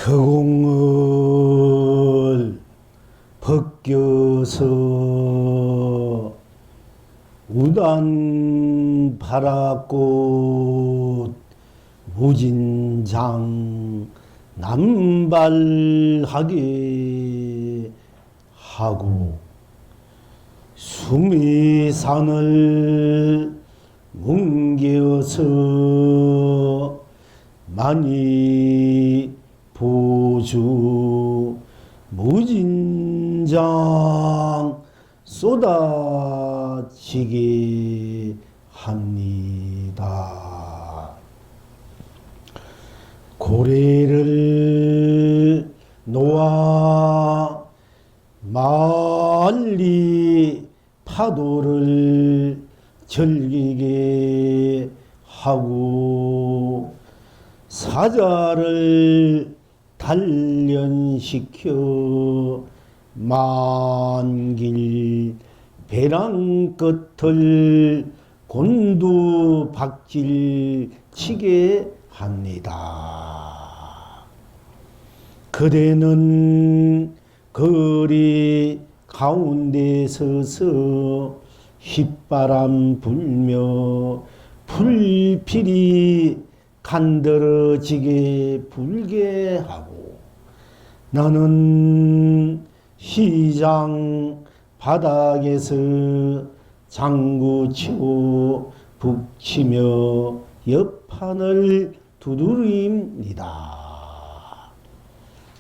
허공을 벗겨서 우단 바라꽃 무진장 남발하게 하고 수미산을 뭉개어서 많이 보주 무진장 쏟아지게 합니다. 고래를 놓아 멀리 파도를 즐기게 하고 사자를 단련시켜 만길 배랑 끝을 곤두박질 치게 합니다. 그대는 거리 가운데 서서 휘바람 불며 불필이 간드러지게 불게 하고 나는 시장 바닥에서 장구치고 북치며 옆판을 두드립니다.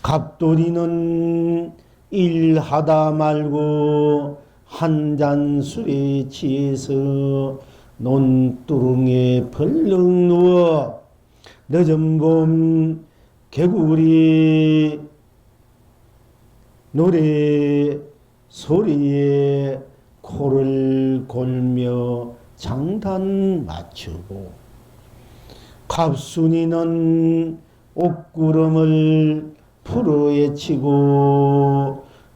갑돌이는 일하다 말고 한잔 술에 취해서 논두렁에 벌렁 누워 늦은 봄 개구리 노래 소리에 코를 골며 장단 맞추고 갑순이는 옥구름을 풀어헤치고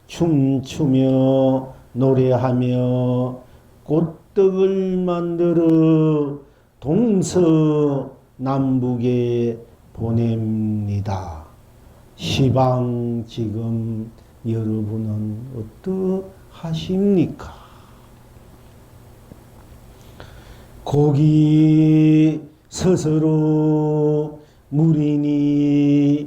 춤추며 노래하며 꽃떡을 만들어 동서남북에 보냅니다. 시방 지금 여러분은 어떠하십니까? 고기 스스로 무리니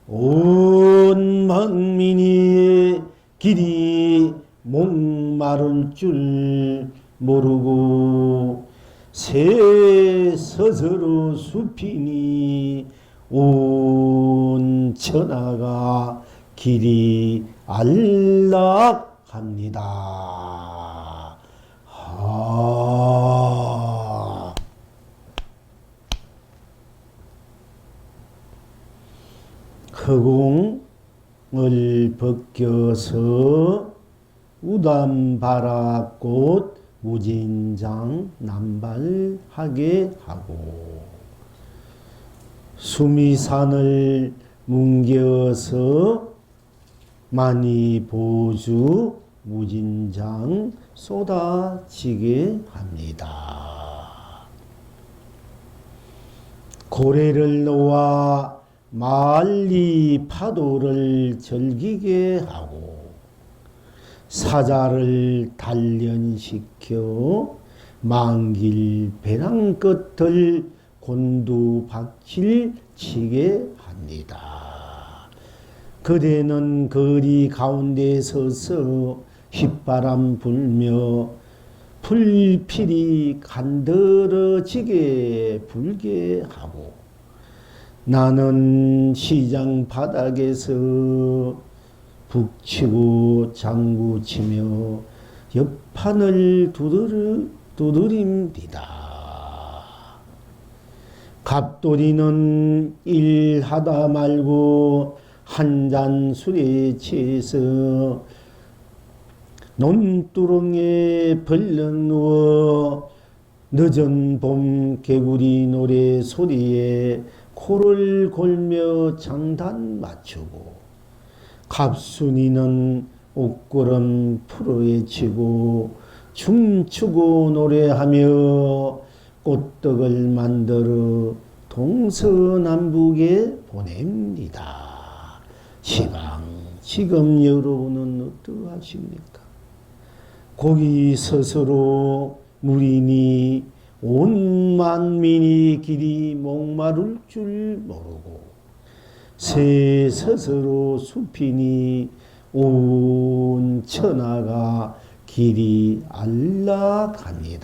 온 만민이 길이 목마를 줄 모르고 새 스스로 숲이니 온 천하가 길이 안락합니다. 허공을 벗겨서 우담바라꽃 무진장 남발하게 하고 수미산을 뭉개어서 많이 보주 무진장 쏟아지게 합니다. 고래를 놓아 멀리 파도를 즐기게 하고 사자를 단련시켜 만길 배랑 끝을 곤두박질 치게 합니다. 그대는 거리 가운데 서서 휘바람 불며 불필이 간드러지게 불게 하고 나는 시장 바닥에서 북치고 장구치며 옆판을 두드립니다. 갑돌이는 일하다 말고 한잔 술에 취해서 논두렁에 벌렁 누워 늦은 봄 개구리 노래 소리에 코를 골며 장단 맞추고 갑순이는 옷구름 풀어헤치고 춤추고 노래하며 꽃떡을 만들어 동서남북에 보냅니다. 지금 여러분은 어떠하십니까? 거기 스스로 무리니 온 만민이 길이 목마를 줄 모르고 새 스스로 숲이니 온 천하가 길이 안락합니다.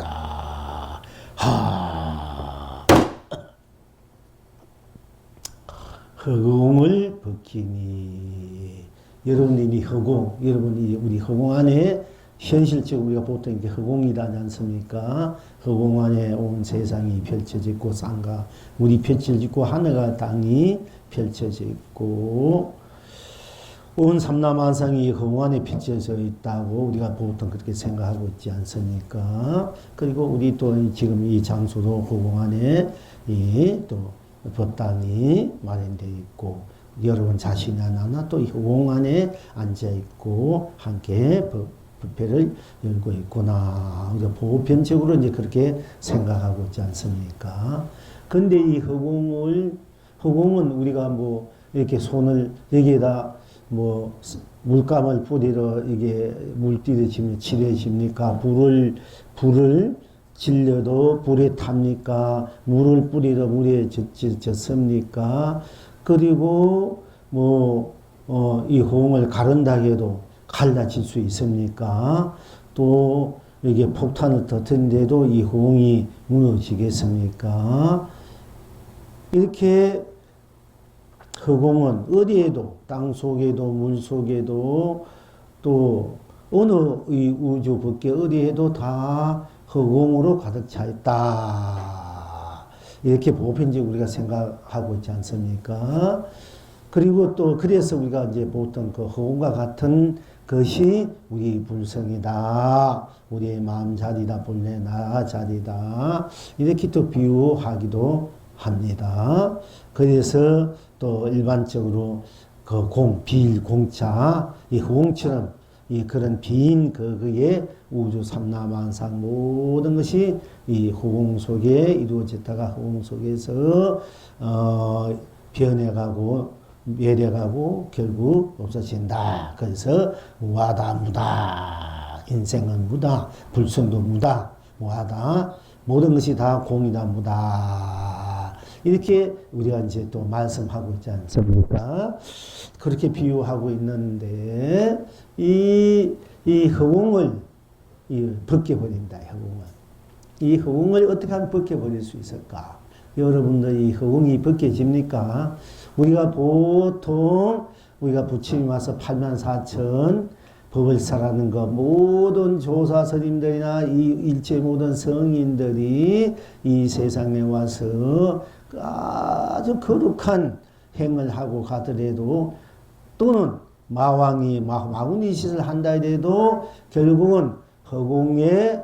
허공을 벗기니 여러분이 허공, 여러분이 우리 허공 안에 현실적으로 우리가 보통 이렇게 허공이라 하지 않습니까? 허공 안에 온 세상이 펼쳐져 있고 산과 물이 펼쳐져 있고 하늘과 땅이 펼쳐져 있고 온 삼라만상이 허공 안에 펼쳐져 있다고 우리가 보통 그렇게 생각하고 있지 않습니까? 그리고 우리 또 지금 이 장소도 허공 안에 또 법당이 마련되어 있고 여러분 자신이 하나 또 허공 안에 앉아 있고 함께 법회를 열고 있구나. 우리가 보편적으로 이제 그렇게 생각하고 있지 않습니까? 근데 이 허공은 우리가 뭐 이렇게 손을 여기에다 뭐 물감을 뿌리러 이게 물띠를 칠해집니까? 불을 질려도 불에 탑니까? 물을 뿌리러 물에 젖습니까? 그리고 이 허공을 가른다 해도 갈라질 수 있습니까? 또 이게 폭탄을 터뜨린데도 이 허공이 무너지겠습니까? 이렇게 허공은 어디에도 땅 속에도 물 속에도 또 어느 이 우주 밖에 어디에도 다 허공으로 가득 차 있다. 이렇게 보편적으로 우리가 생각하고 있지 않습니까? 그리고 또 그래서 우리가 이제 보통 그 허공과 같은 것이 우리 불성이다. 우리의 마음 자리다. 본래 나 자리다. 이렇게 또 비유하기도 합니다. 그래서 또 일반적으로 그 비일 공차, 이 허공처럼 이 그런 빈 그의 우주 삼라만상 모든 것이 이 허공 속에 이루어졌다가 허공 속에서 변해가고 멸해가고 결국 없어진다. 그래서 무하다 무다. 인생은 무다. 불성도 무다. 무하다. 모든 것이 다 공이다 무다. 이렇게 우리가 이제 또 말씀하고 있지 않습니까? 그렇게 비유하고 있는데 이 허공을 벗겨버린다. 허공을. 이 허공을 어떻게 하면 벗겨버릴 수 있을까? 여러분들 이 허공이 벗겨집니까? 우리가 보통 우리가 부처님 와서 84,000 법을사라는 거 모든 조사 스님들이나 이 일체 모든 성인들이 이 세상에 와서 아주 거룩한 행을 하고 가더라도 또는 마왕이 마구니 짓을 한다 해도 결국은 허공에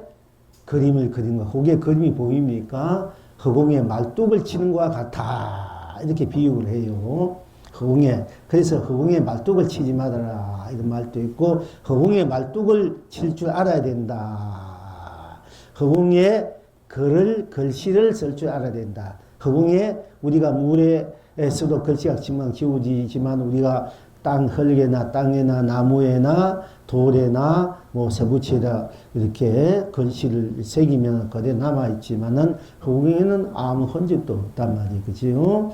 그림을 그린 거. 허공에 그림이 보입니까? 허공에 말뚝을 치는 것과 같아. 이렇게 비유를 해요. 허공에. 그래서 허공에 말뚝을 치지 말아라. 이런 말도 있고, 허공에 말뚝을 칠 줄 알아야 된다. 허공에 글씨를 쓸 줄 알아야 된다. 허공에 우리가 물에서도 글씨가 금방 지워지지만 우리가 땅 흙에나 땅에나 나무에나 돌에나 뭐 쇠붙이에다 이렇게 글씨를 새기면 그대 남아있지만은 허공에는 아무 흔적도 없단 말이에요. 그죠?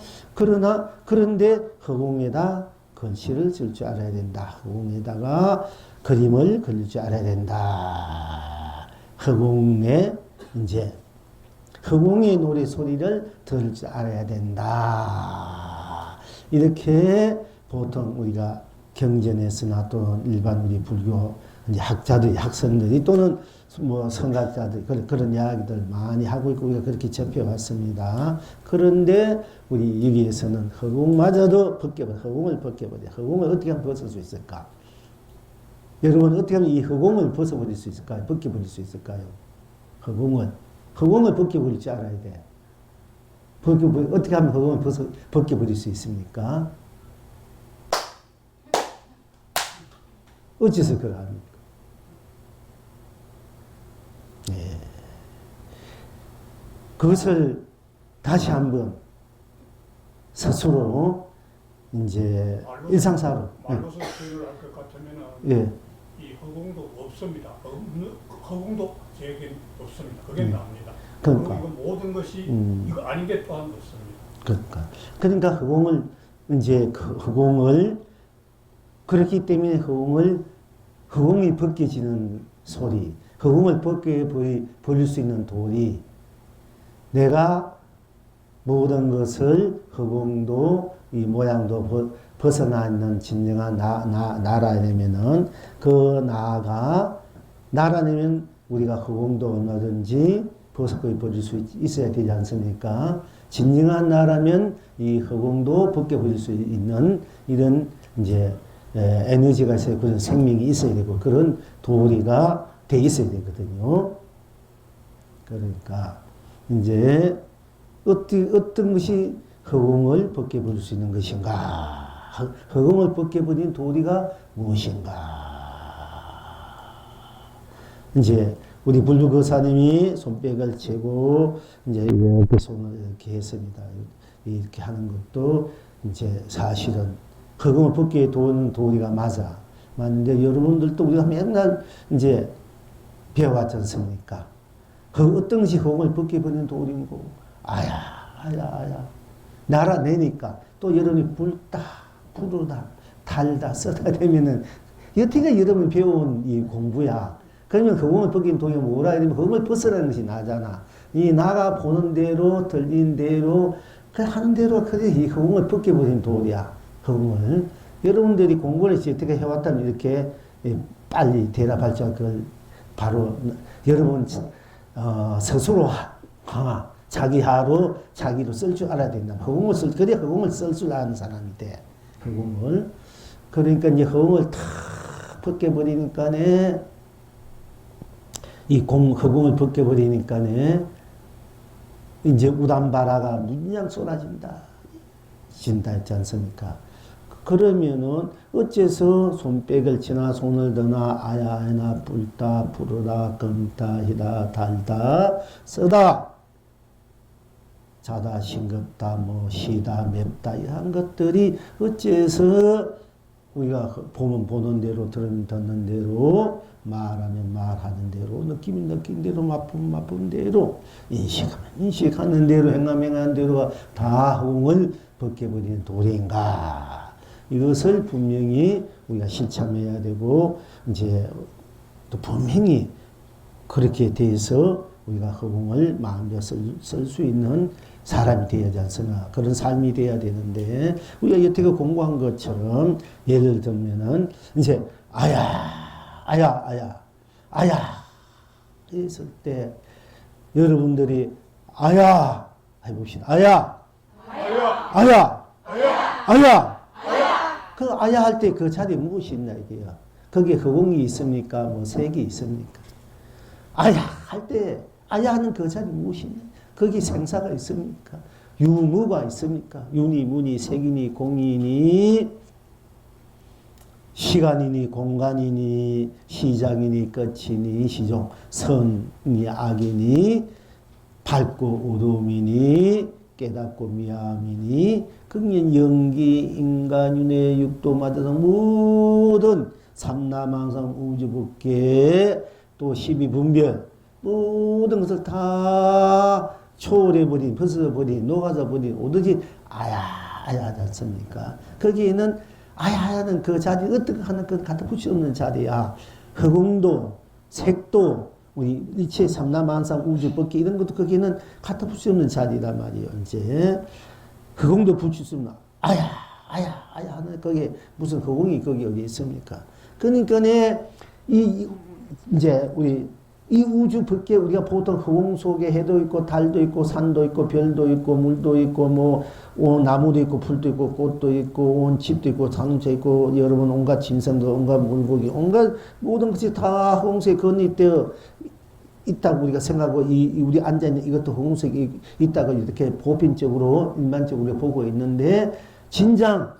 그런데 허공에다 글씨를 쓸 줄 알아야 된다. 허공에다가 그림을 그릴 줄 알아야 된다. 허공에 이제 허공의 노래 소리를 들을 줄 알아야 된다. 이렇게 보통 우리가 경전에서나 또 일반 우리 불교 이제 학생들이 또는 뭐 성각자들 그런 이야기들 많이 하고 있고 우리가 그렇게 접해왔습니다. 그런데 우리 여기에서는 허공마저도 허공을 벗겨버려. 허공을 어떻게 하면 벗을 수 있을까? 여러분 어떻게 하면 이 허공을 벗어버릴 수 있을까요? 벗겨버릴 수 있을까요? 허공을 벗겨버릴 줄 알아야 돼. 어떻게 하면 허공을 벗겨버릴 수 있습니까? 어째서 그걸 합니까? 네. 그것을 다시 한번 스스로 이제 일상사로. 말로서 표현을 할 것 같으면은 예. 이 허공도 없습니다. 허공도 제겐 없습니다. 그게 나옵니다. 그러니까. 그리고 모든 것이 이거 아닌 게 또한 없습니다. 그러니까 허공을 이제 그 허공을 그렇기 때문에 허공이 벗겨지는 소리, 허공을 버릴 수 있는 돌이 내가 모든 것을 허공도 이 모양도 벗어나 있는 진정한 나라냐면은 그 나라냐면 우리가 허공도 얼마든지 버릴 수 있어야 되지 않습니까? 진정한 나라면 이 허공도 벗겨버릴 수 있는 이런 이제 에너지가 있어야 그런 생명이 있어야 되고 그런 도리가 돼 있어야 되거든요. 그러니까 이제 어떤 것이 허공을 벗겨버릴 수 있는 것인가? 허공을 벗겨버린 도리가 무엇인가? 이제 우리 불교거사님이 손뼉을 치고 이제 이렇게 손을 이렇게 했습니다. 이렇게 하는 것도 이제 사실은 허공을 벗게 도는 도리가 맞아. 맞는데 여러분들도 우리가 맨날 이제 배워왔지 않습니까? 그 어떤 것이 허공을 벗게 버리는 도리고 아야 날아내니까 또 여러분이 불다 부르다 달다 쓰다 되면은 여태가 여러분이 배운 이 공부야. 그러면 허공을 벗긴 도리가 뭐라 이러면 허공을 벗으라는 것이 나잖아. 이 나가 보는 대로 들린 대로 그 하는 대로 그래 이 허공을 벗게 버린 도리야. 허공을 여러분들이 공부를 어떻게 해왔다면 이렇게 빨리 대답할 줄 그걸 바로 여러분 스스로 자기 하루 자기로 쓸 줄 알아야 된다. 그래 허공을 쓸 줄 아는 사람이 돼. 허공을. 그러니까 이제 허공을 다 벗겨버리니까네 허공을 벗겨버리니까네 이제 우담바라가 문양 쏟아진다. 진다 했지 않습니까? 그러면은 어째서 손뼉을 치나 손을 드나 아야하나 불다 부르다 검다 희다 달다 쓰다 자다 싱겁다 뭐 시다 맵다 이런 것들이 어째서 우리가 보면 보는 대로 들으면 듣는 대로 말하면 말하는 대로 느끼면 느낀 대로 맛보면 맛보는 대로 인식하면 인식하는 대로 행하는 대로가 다 허공을 벗겨버리는 도리인가. 이것을 분명히 우리가 실천해야 되고, 이제 또 분명히 그렇게 돼서 우리가 허공을 마음대로 쓸 수 있는 사람이 되어야지 않습니까? 그런 삶이 돼야 되는데, 우리가 여태껏 공부한 것처럼, 예를 들면은, 이제, 아야, 했을 때, 여러분들이, 해봅시다. 아야! 그 아야 할 때 그 자리에 무엇이 있나 이게요. 거기에 허공이 있습니까? 뭐 색이 있습니까? 아야 할 때 아야 하는 그 자리에 무엇이 있나? 거기 생사가 있습니까? 유무가 있습니까? 윤이 무니 색이니 공이니 시간이니 공간이니 시작이니 끝이니 시종 선이 악이니 밝고 어두움이니 깨닫고 미함이니 극년 영기 인간윤회 육도마다 모든 삼라망상 우주법계 또 12분별 모든 것을 다 초월해버린 벗어버린 녹아져버린 오로지 아야 하지 않습니까? 거기에는 아야하는 그 자리 어떻게 하는 그 갖다 붙일 수 없는 자리야. 허공도 색도 우리 일체 삼라만상 우주법계 이런 것도 거기는 갖다 붙일 수 없는 자리란 말이에요. 이제 허공도 붙일 수 없나? 아야 하는 거기에 무슨 허공이 거기 어디 있습니까? 그러니까 이제 우리 이 우주법계 우리가 보통 허공 속에 해도 있고 달도 있고 산도 있고 별도 있고 물도 있고 뭐 나무도 있고 풀도 있고 꽃도 있고 온 집도 있고 자동차 있고 여러분 온갖 짐승도 온갖 물고기 온갖 모든 것이 다 허공 속에 건립되어 있다고 우리가 생각하고 우리 앉아있는 이것도 허공 속에 있다고 이렇게 보편적으로 일반적으로 우리가 보고 있는데 진장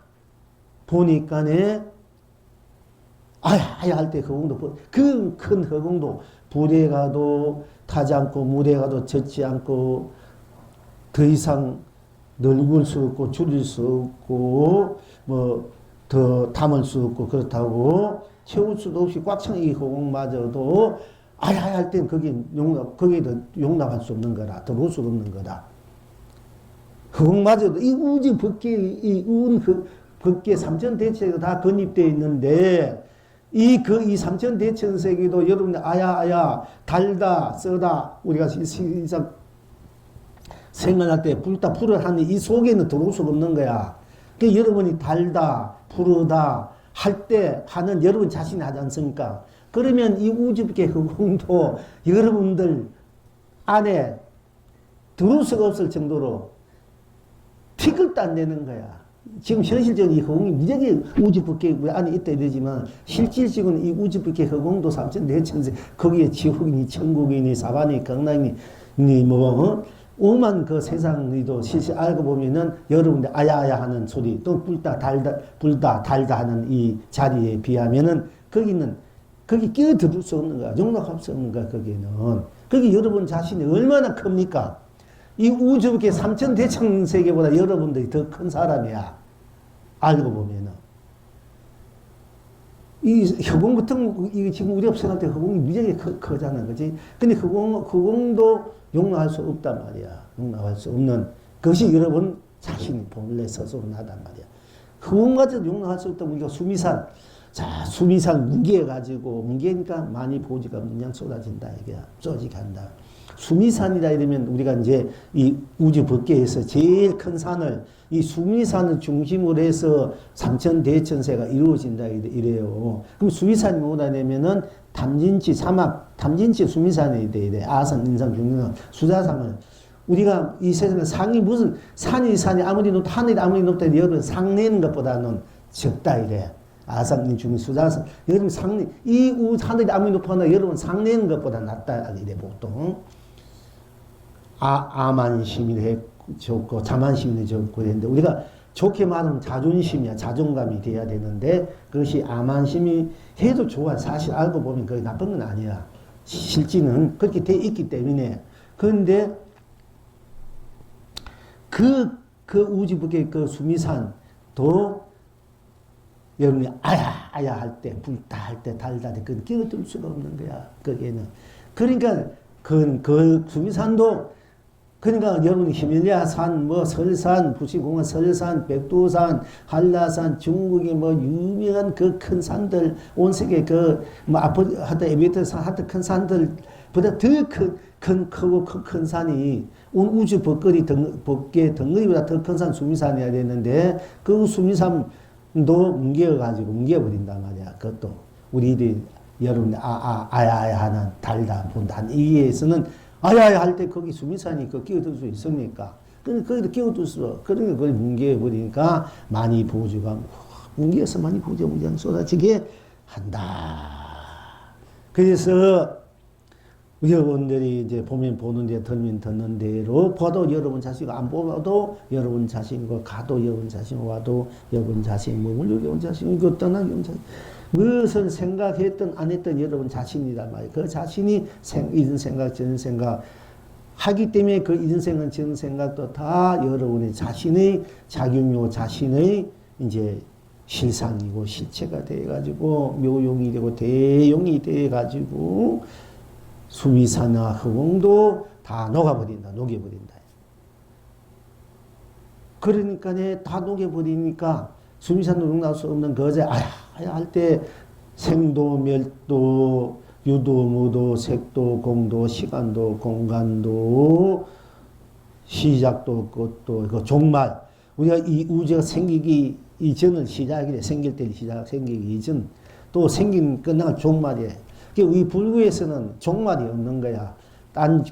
보니까네 아야 할 때 허공도 그 큰 허공도 불에 가도 타지 않고 물에 가도 젖지 않고 더 이상 넓을 수 없고 줄일 수 없고 뭐 더 담을 수 없고 그렇다고 채울 수도 없이 꽉 찬 이 허공마저도 아야 할 땐 거기에 용납할 수 없는 거라. 들어올 수 없는 거다. 허공마저도 이 우주 법계, 법계 삼천대천세가 다 건립되어 있는데 이 삼천대천세계도 여러분들 아야 달다 쓰다 우리가 시작 생각할 때 불다 불을 하는 이 속에는 들어올 수가 없는 거야. 그 여러분이 달다 부르다 할 때 하는 여러분 자신이 하지 않습니까? 그러면 이 우주법계 허공도 여러분들 안에 들어올 수가 없을 정도로 티끌도 안 내는 거야. 지금 현실적인 이 허공이 무지하게 우주법계 안에 있다 이러지만 실질적으로 이 우주법계 허공도 삼천대천세 거기에 지옥이니 천국이니 사반이 강남이니 뭐 오만 그 세상이도 실실 알고 보면은 여러분들 아야아야 하는 소리 또 불다 달다 하는 이 자리에 비하면은 거기 끼어들 수 없는 거야. 용납할 수 없는 거야. 거기는 거기 여러분 자신이 얼마나 큽니까? 이 우주계 삼천대천세계보다 여러분들이 더 큰 사람이야. 알고 보면은. 이 허공 같은 거, 이 지금 우리가 생각할 때 허공이 무지하게 크잖아. 그지? 근데 허공도 용납할 수 없단 말이야. 용납할 수 없는 그것이 여러분 자신이 본래 스스로 나단 말이야. 허공까지도 용납할 수 없다면 우리가 수미산. 자, 수미산 뭉개가지고, 뭉개니까 많이 보지가 그냥 쏟아진다, 이게야. 쏟아지간다. 수미산이라 이러면 우리가 이제 이 우주 법계에서 제일 큰 산을, 이 수미산을 중심으로 해서 삼천대천세가 이루어진다, 이래요. 그럼 수미산이 뭐다 되면은 담진치, 사막, 담진치 수미산이 돼야 돼. 아산, 인상, 중릉, 수자산을. 우리가 이 세상에 상이 무슨, 산이 아무리 높다, 하늘이 아무리 높다, 여러분 상내는 것보다는 적다, 이래. 아상인 중에 수자산 여러분 이 하늘이 아무리 높아나 여러분 상내는 것보다 낫다 이래 보통 아만심이 좋고 자만심이 좋고 그런데 우리가 좋게 말하면 자존심이야 자존감이 돼야 되는데 그것이 아만심이 해도 좋아 사실 알고 보면 그게 나쁜 건 아니야 실질은 그렇게 돼 있기 때문에 그런데 그 우주북의 그 수미산도 여러분이 아야 할 때, 불다 할 때, 달다 할 때, 그건 끼어들 수가 없는 거야, 거기에는. 그러니까, 그 수미산도, 그러니까 여러분이 히말라야산, 뭐 설산, 부시공원 설산, 백두산, 한라산, 중국의 뭐 유명한 그 큰 산들, 온 세계 하여튼 에베레스트산, 하여튼 큰 산들보다 더 크고 큰 산이, 온 우주 법계 덩어리보다 더 큰 산 수미산이어야 되는데, 그 수미산, 도 뭉개버린단 말이야. 그것도 우리들이 여러분들 아야아야 하는 달다 본다 이에서는 아야아야 할 때 거기 수미산이 끼어들 수 있습니까? 근데 거기도 끼어들 수 그러니까 그걸 뭉개버리니까 많이 보조가 뭉개서 많이 보조가 쏟아지게 한다. 그래서 여러분들이 이제 보면 보는데 듣는 대로 봐도 여러분 자신이 안 보아도 여러분 자신과 가도 여러분 자신 와도 여러분 자신 몸을 여러분 자신 이거 떠나 여러분 자신 무엇을 생각했든 안 했든 여러분 자신이란 말이에요. 그 자신이 이런 생각 저런 생각 하기 때문에 그 이런 생각 저런 생각도 다 여러분의 자신의 작용요 자신의 이제 실상이고 실체가 돼가지고 묘용이 되고 대용이 돼가지고 수미산과 허공도 다 녹여버린다. 그러니까 다 녹여버리니까 수미산도 용납할 수 없는 거제 아야 할 때 생도 멸도 유도 무도 색도 공도 시간도 공간도 시작도 끝도 그 종말 우리가 이 우주가 생기기 이전을 시작이래 생길 때 시작 생기기 이전 또 생긴 끝날 종말이래. 이 불교에서는 종말이 없는 거야. 딴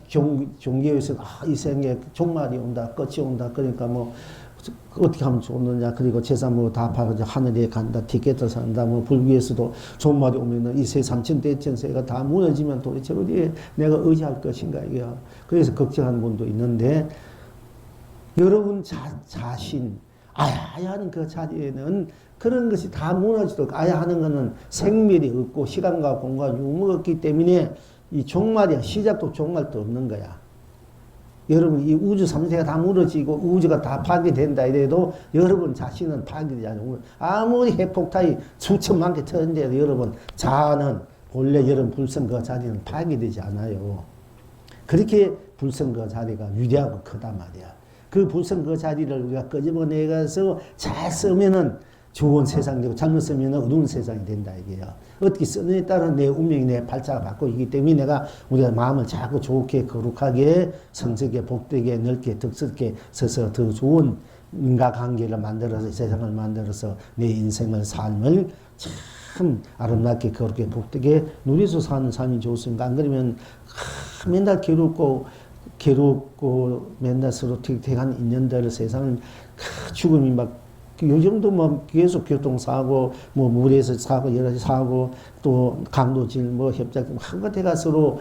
종교에서는 이 생에 종말이 온다, 끝이 온다. 그러니까 뭐 어떻게 하면 좋느냐. 그리고 재산 뭐 다 팔아서 하늘에 간다, 티켓을 산다. 뭐 불교에서도 종말이 오면은 이 세 삼천대천세가 다 무너지면 도대체 어디에 내가 의지할 것인가 이거. 그래서 걱정하는 분도 있는데 여러분 자신 아야 하는 그 자리에는 그런 것이 다 무너지도록 아야 하는 것은 생멸이 없고 시간과 공간 유무가 없기 때문에 이 종말이야 시작도 종말도 없는 거야. 여러분 이 우주 3세가 다 무너지고 우주가 다 파괴된다 이래도 여러분 자신은 파괴되지 않아요. 아무리 핵폭탄이 수천만 개 터진데도 여러분 자아는 본래 여러분 불성 그 자리는 파괴되지 않아요. 그렇게 불성 그 자리가 위대하고 크단 말이야. 그 불성 그 자리를 우리가 끄집어내가서 잘 쓰면은 좋은 세상이 되고 잘못 쓰면 어두운 세상이 된다 이게요. 어떻게 쓰느냐에 따라 내 운명이 내 발자가 바뀌기 때문에 우리가 마음을 자꾸 좋게 거룩하게 성적에 복되게 넓게 덕스럽게 서서 더 좋은 인과관계를 만들어서 세상을 만들어서 내 인생을 삶을 참 아름답게 거룩하게 복되게 누리서 사는 삶이 좋습니다. 안 그러면 맨날 괴롭고 맨날 서로 틱틱한 인연들 세상을 죽음이 막 요즘도 뭐 계속 교통사고, 뭐 물에서 사고, 여러 가지 사고, 또 강도질, 뭐 협작, 한가태가 서로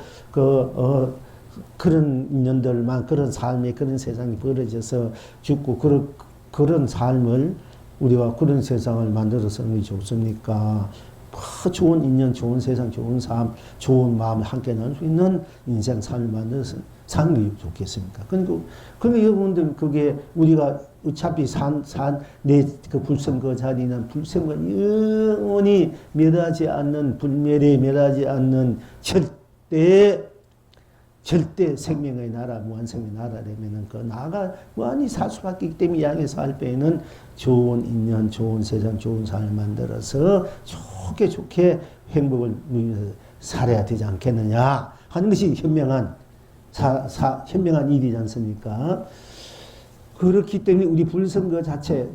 그런 인연들만, 그런 삶에 그런 세상이 벌어져서 죽고, 그런 삶을 우리가 그런 세상을 만들어서는 게 좋습니까? 좋은 인연, 좋은 세상, 좋은 삶, 좋은 마음을 함께 나눌 수 있는 인생 삶을 만들어서 사는 게 좋겠습니까? 그러니까 여러분들 그게 우리가 어차피 내 그 불성 그 자리는 불성과 영원히 멸하지 않는 불멸에 멸하지 않는 절대 생명의 나라, 무한생명의 나라라면은 그 나가 무한히 살 수밖에 없기 때문에 양에서 할 때에는 좋은 인연, 좋은 세상, 좋은 삶을 만들어서 좋게 행복을 누리면서 살아야 되지 않겠느냐 하는 것이 현명한 현명한 일이지 않습니까? 그렇기 때문에 우리 불성 그 자체,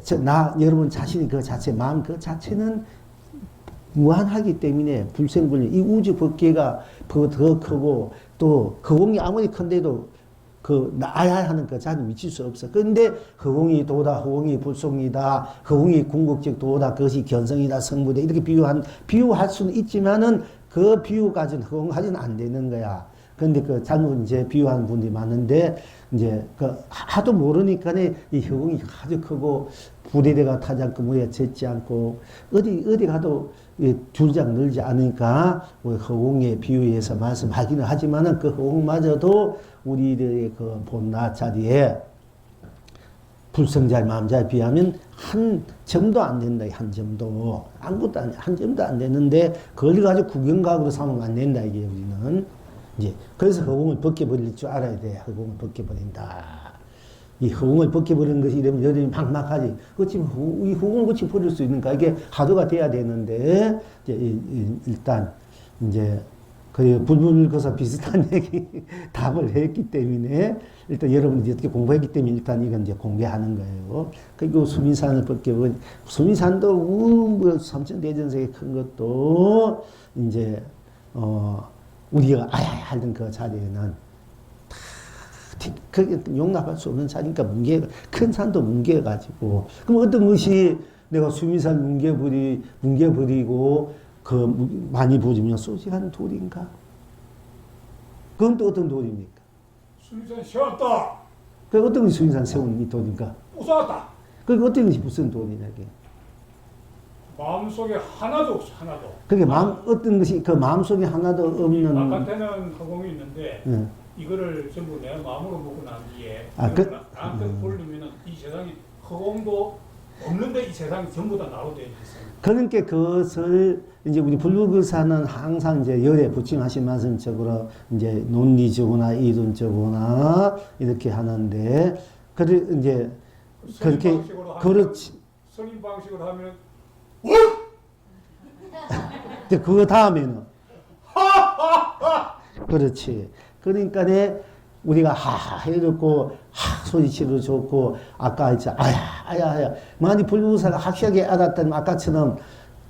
여러분 자신이 그 자체, 마음 그 자체는 무한하기 때문에 불생불멸, 이 우주 법계가 더 크고 또 허공이 아무리 큰데도 나야 하는 그 자리에 미칠 수 없어. 그런데 허공이 도다, 허공이 불속이다, 허공이 궁극적 도다, 그것이 견성이다, 성부다 이렇게 비유할 수는 있지만은 그 비유까지는 허공까지는 안 되는 거야. 근데 잘못 이제 비유하는 분들이 많은데, 이제 하도 모르니까 이 허공이 아주 크고, 부대대가 타지 않고, 물에 젖지 않고, 어디 가도 줄장 늘지 않으니까, 우리 허공에 비유해서 말씀하기는 하지만은 그 허공마저도 우리들의 그 본나 자리에 불성자의 마음자에 비하면 한 점도 안 된다, 한 점도. 아무것도 한 점도 안 되는데, 그걸 가지고 구경각으로 삼으면 안 된다, 이게 우리는. 이제 그래서 허공을 벗겨버릴 줄 알아야 돼. 허공을 벗겨버린다. 이 허공을 벗겨버리는 것이 이러면 여전히 막막하지. 어찌 이 허공을 어찌 버릴 수 있는가? 이게 하도가 돼야 되는데 이제 일단 이제 불불거서 비슷한 얘기 답을 했기 때문에 일단 여러분들이 어떻게 공부했기 때문에 일단 이건 이제 공개하는 거예요. 그리고 수미산을 벗겨버린 수미산도 삼천대전sek이 큰 것도 이제 우리가 하던 그 자리에는 그게 용납할 수 없는 자리니까 큰 산도 뭉개가지고, 그럼 어떤 것이 내가 수미산 뭉개버리고, 많이 부으면 쏘지하는 돌인가? 그건 또 어떤 돌입니까? 수미산 세웠다. 그 어떤 것이 수미산 세운 이 돌인가? 부숴왔다. 그 어떤 것이 무슨 돌이냐, 이게? 마음속에 하나도 없어, 하나도. 그게 어떤 것이 그 마음속에 하나도 없는. 바깥에는 허공이 있는데, 이거를 전부 내 마음으로 먹고 난 뒤에, 나한테 보려면은 이 세상이 허공도 없는데 이 세상이 전부 다 나로 되어 있어요. 그러니까 그것을 이제 우리 불교사는 항상 이제 열에 부침하신 말씀적으로 이제 논리적으로나 이론적으로나 이렇게 하는데, 이제 그렇게, 그렇지. 선임 방식으로 하면, 그 다음에는 그렇지. 그러니까 우리가 하하 해놓고 소리치도 좋고 아까 이제 아야 만약 불교사가 확실하게 알았다면 아까처럼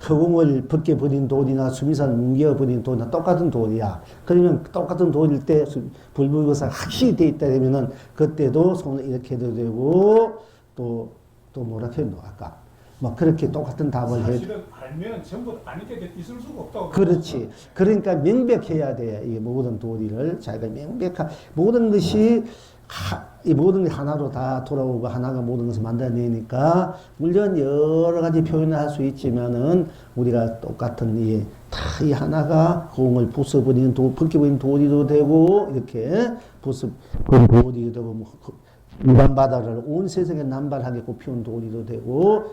허공을 벗겨버린 돌이나 수미산을 뭉개버린 돌이나 똑같은 돌이야. 그러면 똑같은 돌일 때 불교사가 확실히 돼 있다 그러면은 그때도 손을 이렇게 해도 되고 또 뭐라 해도 아까 막 그렇게 똑같은 답을 해. 사실은 알면 전부 아니게 있을 수가 없다고. 그렇지. 그러니까 명백해야 돼. 이 모든 도리를 자기가 모든 것이 이 모든 게 하나로 다 돌아오고 하나가 모든 것을 만들어내니까 물론 여러 가지 표현을 할 수 있지만은 우리가 똑같은 이 하나가 공을 부숴버리는 벗겨버리는 도리도 되고 이렇게 부숴버리는 도리도 되고 뭐 일반 바다를 온 세상에 남발하게 꼽히는 도리도 되고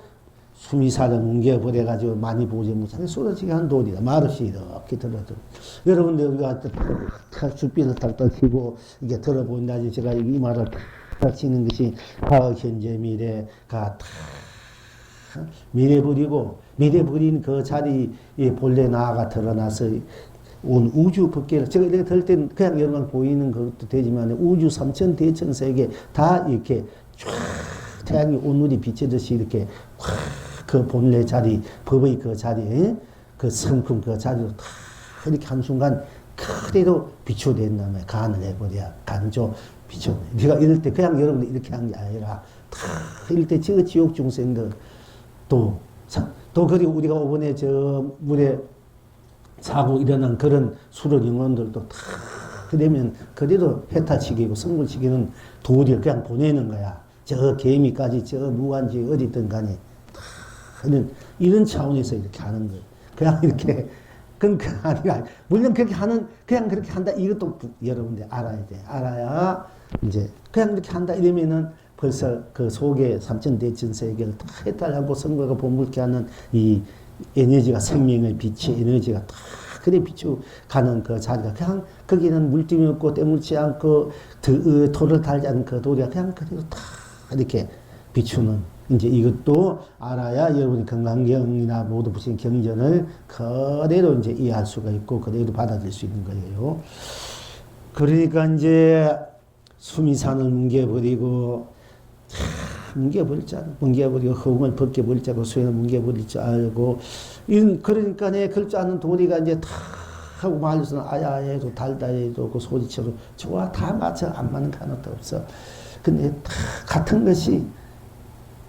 수미사를 뭉개버려가지고 많이 보지 못하게 쏟아지게 한 도리다. 말없이 이렇게 들어도. 여러분들 우리가 쭈삐를 딱딱 치고 이게 들어본다지 제가 이 말을 딱 치는 것이 과거, 현재, 미래가 다 미래 버린 그 자리에 본래 나가 드러나서 온 우주 법계를 제가 이렇게 들 때는 그냥 여러분 보이는 것도 되지만 우주 삼천 대천 세계 다 이렇게 쫙 태양이 온누리 비치듯이 이렇게 확 그 본래 자리, 법의 그 자리, 그 성품 그 자리로 다 이렇게 한순간 그대로 비추된 다음에 간을 해버려. 간조 비추. 네가 이럴 때 그냥 여러분들 이렇게 한 게 아니라 다 이럴 때 저 지옥 중생들 또 그리고 우리가 이번에 저 물에 사고 일어난 그런 수련 영혼들도 다 그러면 그대로 해탈시키고 성불시키는 도리를 그냥 보내는 거야. 저 개미까지 저 무한지 어디든 간에 이런 차원에서 이렇게 하는 거예요. 그냥 이렇게 아니라 물론 그렇게 하는 그냥 그렇게 한다 이것도 여러분들 알아야 돼. 알아야 이제 그냥 이렇게 한다 이러면은 벌써 그 속에 삼천대천 세계를 다 해탈하고 성과가 본물케 하는 이 에너지가 생명의 빛의 에너지가 다 그래 비추가는 그 자리가 그냥 거기는 물짐이 없고 때물지 않고 돌을 달지 않은 그 도리가 그냥 그대로 다 이렇게 비추는 이제 이것도 알아야 여러분이 건강경이나 모두 부신 경전을 그대로 이제 이해할 수가 있고 그대로 받아들일 수 있는 거예요. 그러니까 이제 수미산을 뭉개버리고 뭉개버리고 허공을 벗겨버릴 줄 알고 수행을 뭉개버릴 줄 알고 그러니까 내 그럴 줄 아는 도리가 이제 다 하고 말려서는 아야 해도 달다 해도 그 소리처럼 좋아 다 맞아 안 맞는 거 하나도 없어. 근데 다 같은 것이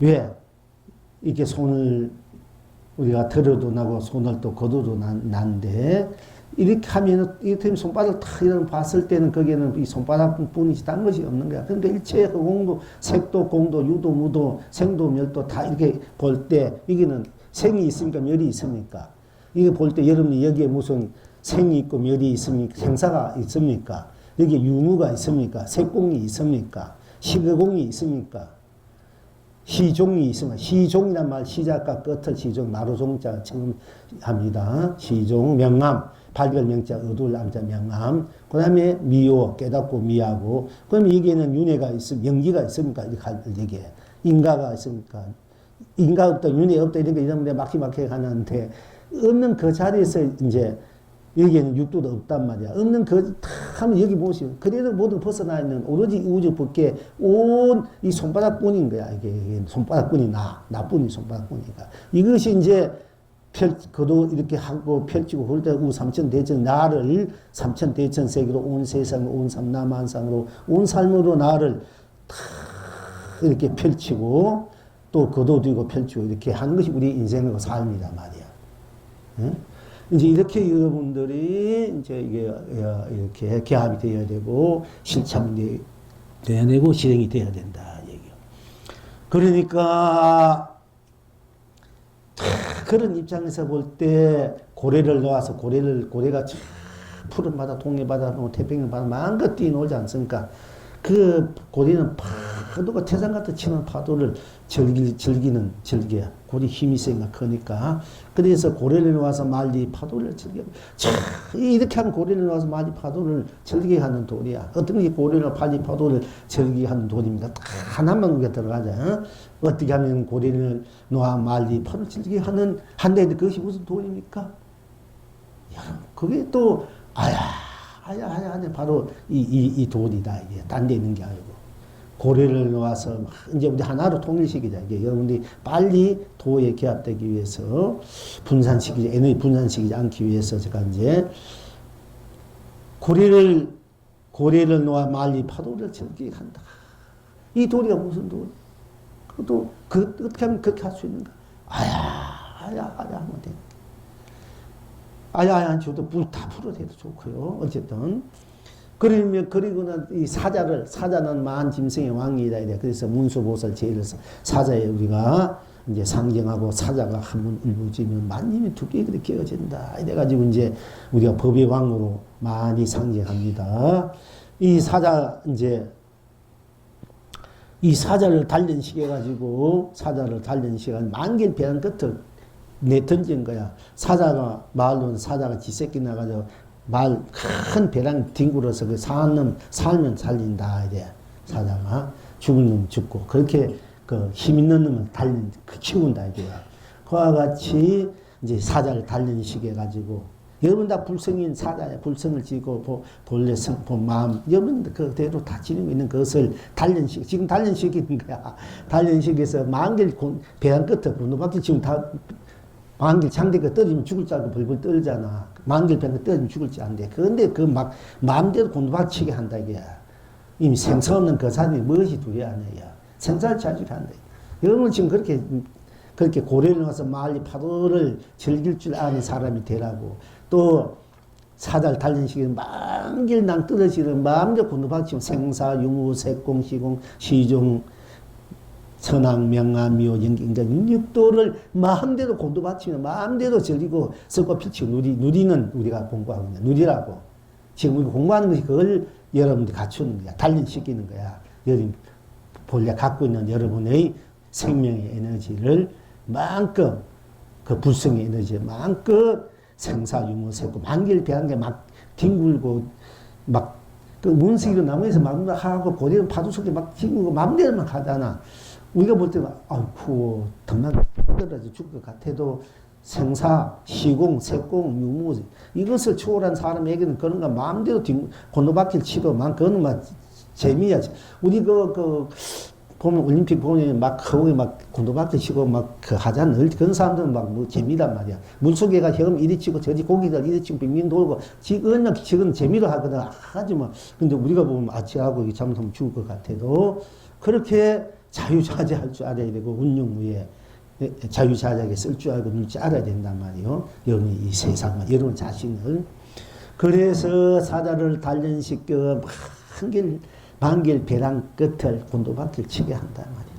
왜 이렇게 손을 우리가 들어도 나고 손을 또 거둬도 난데 이렇게 하면 이렇게 되면 손바닥을 탁 이런 봤을 때는 거기에는 이 손바닥뿐이지 딴 것이 없는 거야. 그러니까 일체의 공도 색도 공도 유도 무도 생도 멸도 다 이렇게 볼 때 이게는 생이 있습니까 멸이 있습니까? 이게 볼 때 여러분이 여기에 무슨 생이 있고 멸이 있습니까? 생사가 있습니까? 여기에 유무가 있습니까? 색공이 있습니까? 시거공이 있습니까? 시종이 있으면 시종이란 말 시작과 끝을 시종 마루종자 처음 합니다. 시종 명암 발별 명자 어두울 암자 명암 그 다음에 미호 깨닫고 미하고 그럼 여기에는 윤회가 있으면 영기가 있습니까? 이게 인가가 있습니까? 인가 없다 윤회 없다 이런 게 이런데 막히막히 하는데 없는 그 자리에서 이제 여기에는 육도도 없단 말이야. 없는 그, 하면 여기 보시면, 그래도 모든 벗어나 있는 오로지 우주 밖에 온 이 손바닥뿐인 거야. 이게 손바닥뿐이 나뿐이 손바닥뿐이니까. 이것이 이제 그도 이렇게 하고 펼치고 그럴 때 삼천대천 나를 삼천대천 세계로 온 세상, 온 삼남한상으로 온 삶으로 나를 탁 이렇게 펼치고 또 그도 들고 펼치고 이렇게 하는 것이 우리 인생의 삶이란 말이야. 응? 이제 이렇게 여러분들이 이제 이게 이렇게 개합이 되어야 되고 실참이 되어야 되고 실행이 되어야 된다 얘기요. 그러니까 그런 입장에서 볼 때 고래를 놓아서 고래가 푸른 바다, 동해 바다, 태평양 바다 마음껏 뛰놀지 않습니까? 그 고래는 파도가 태산 같은 치는 파도를 즐기는 즐겨야 고래 힘이 세니까 크니까 그래서 고래를 놓아서 말리 파도를 즐겨 이렇게 하면 고래를 놓아서 말리 파도를 즐기게 하는 도리야. 어떤 게 고래를 말리 파도를 즐기게 하는 도리입니다. 딱 하나만 우리가 들어가자. 어떻게 하면 고래를 놓아 말리 파도를 즐기게 하는 한데 그것이 무슨 도리입니까? 여러분 그게 또 아야 바로 이 도리다. 이게 딴 데 있는 게 아니고 고래를 놓아서 이제 우리 하나로 통일시키자. 이게 여러분들이 빨리 도에 개합되기 위해서 에너지 분산시키지 않기 위해서 제가 이제 고래를 놓아 말리 파도를 즐기게 한다. 이 도리가 무슨 도리? 그것도 어떻게 하면 그렇게 할 수 있는가? 아야 하면 돼. 아야 안 줘도 다 풀어도 좋고요. 어쨌든 그러면, 그리고는 이 사자는 만짐승의 왕이다. 이래. 그래서 문수보살 제일에서 사자에 우리가 이제 상징하고 사자가 한번 울부짖으면 만님이 두께 그렇게 깨어진다. 이래가지고 이제 우리가 법의 왕으로 많이 상징합니다. 이 사자, 이제, 이 사자를 단련시켜가지고, 만길 배란 끝을 내 던진 거야. 사자가, 마을로는 사자가 지새끼 나가지고, 큰 배랑 뒹굴어서 그 살면 살린다. 이래. 사자가. 죽은 놈 죽고. 그렇게 그 힘 있는 놈은 키운다. 이래요. 그와 같이 이제 사자를 단련시켜가지고, 여러분 다 불성인 사자야. 불성을 지고, 본래 마음, 여러분 그대로 다 지니고 있는 것을 지금 단련시키는 거야. 단련시켜서 만길 배양 끝에 분노받기 지금 다, 만길 장대가 떨어지면 죽을 줄 알고 벌벌 떨잖아. 만길 배양 떨어지면 죽을지 안 돼. 그런데 마음대로 곤두박치게 한다, 이게. 이미 생사 없는 그 사람이 무엇이 두려워하느냐. 생사를 자주게 한다. 여러분 지금 그렇게 고려를 와서 만리 파도를 즐길 줄 아는 사람이 되라고. 또 사자를 단련시키는 만길 난 떨어지는 마음대로 곤두박치면 생사, 유무, 색공, 시공, 시종, 선악, 명아, 미호, 연기, 그러니까 육도를 마음대로 곤두박치면 마음대로 즐기고 썩고 필치고 누리는 우리가 공부하고 있는 누리라고. 지금 우리가 공부하는 것이 그걸 여러분들이 갖추는 거야. 단련시키는 거야. 여러분 본래 갖고 있는 여러분의 생명의 에너지를 마음껏 그 불성의 에너지에 마음껏 생사, 유무, 세고 만길 배한 게 막 뒹굴고 막 그 문수기로 나무에서 막 하고 고대는 파도 속에 막 뒹굴고 맘대로만 가잖아. 우리가 볼 때는 아이쿠 덤만 떨어져 죽을 것 같아도 생사, 시공, 색공, 유무 이것을 초월한 사람에게는 그런 거 마음대로 곤두박질 치고 막 그거는 막 재미야. 우리 보면 올림픽 보면 막 거기 막 곤두박질 치고 막 하잖아. 그런 사람들은 막 뭐 재미단 말이야. 물속에가 형 이리 치고 저리 고기들 이리 치고 빙빙 돌고 지금 재미로 하거든. 하지 마. 근데 우리가 보면 아치하고 이게 잘못하면 죽을 것 같아도 그렇게 자유자재할 줄 알아야 되고 운용무에 자유자재하게 쓸 줄 알고 놀 줄 알아야 된단 말이요. 여러분 이 세상을 여러분 자신을 그래서 사자를 단련시켜 만길 배랑 끝을 곤두박질 치게 한단 말이에요.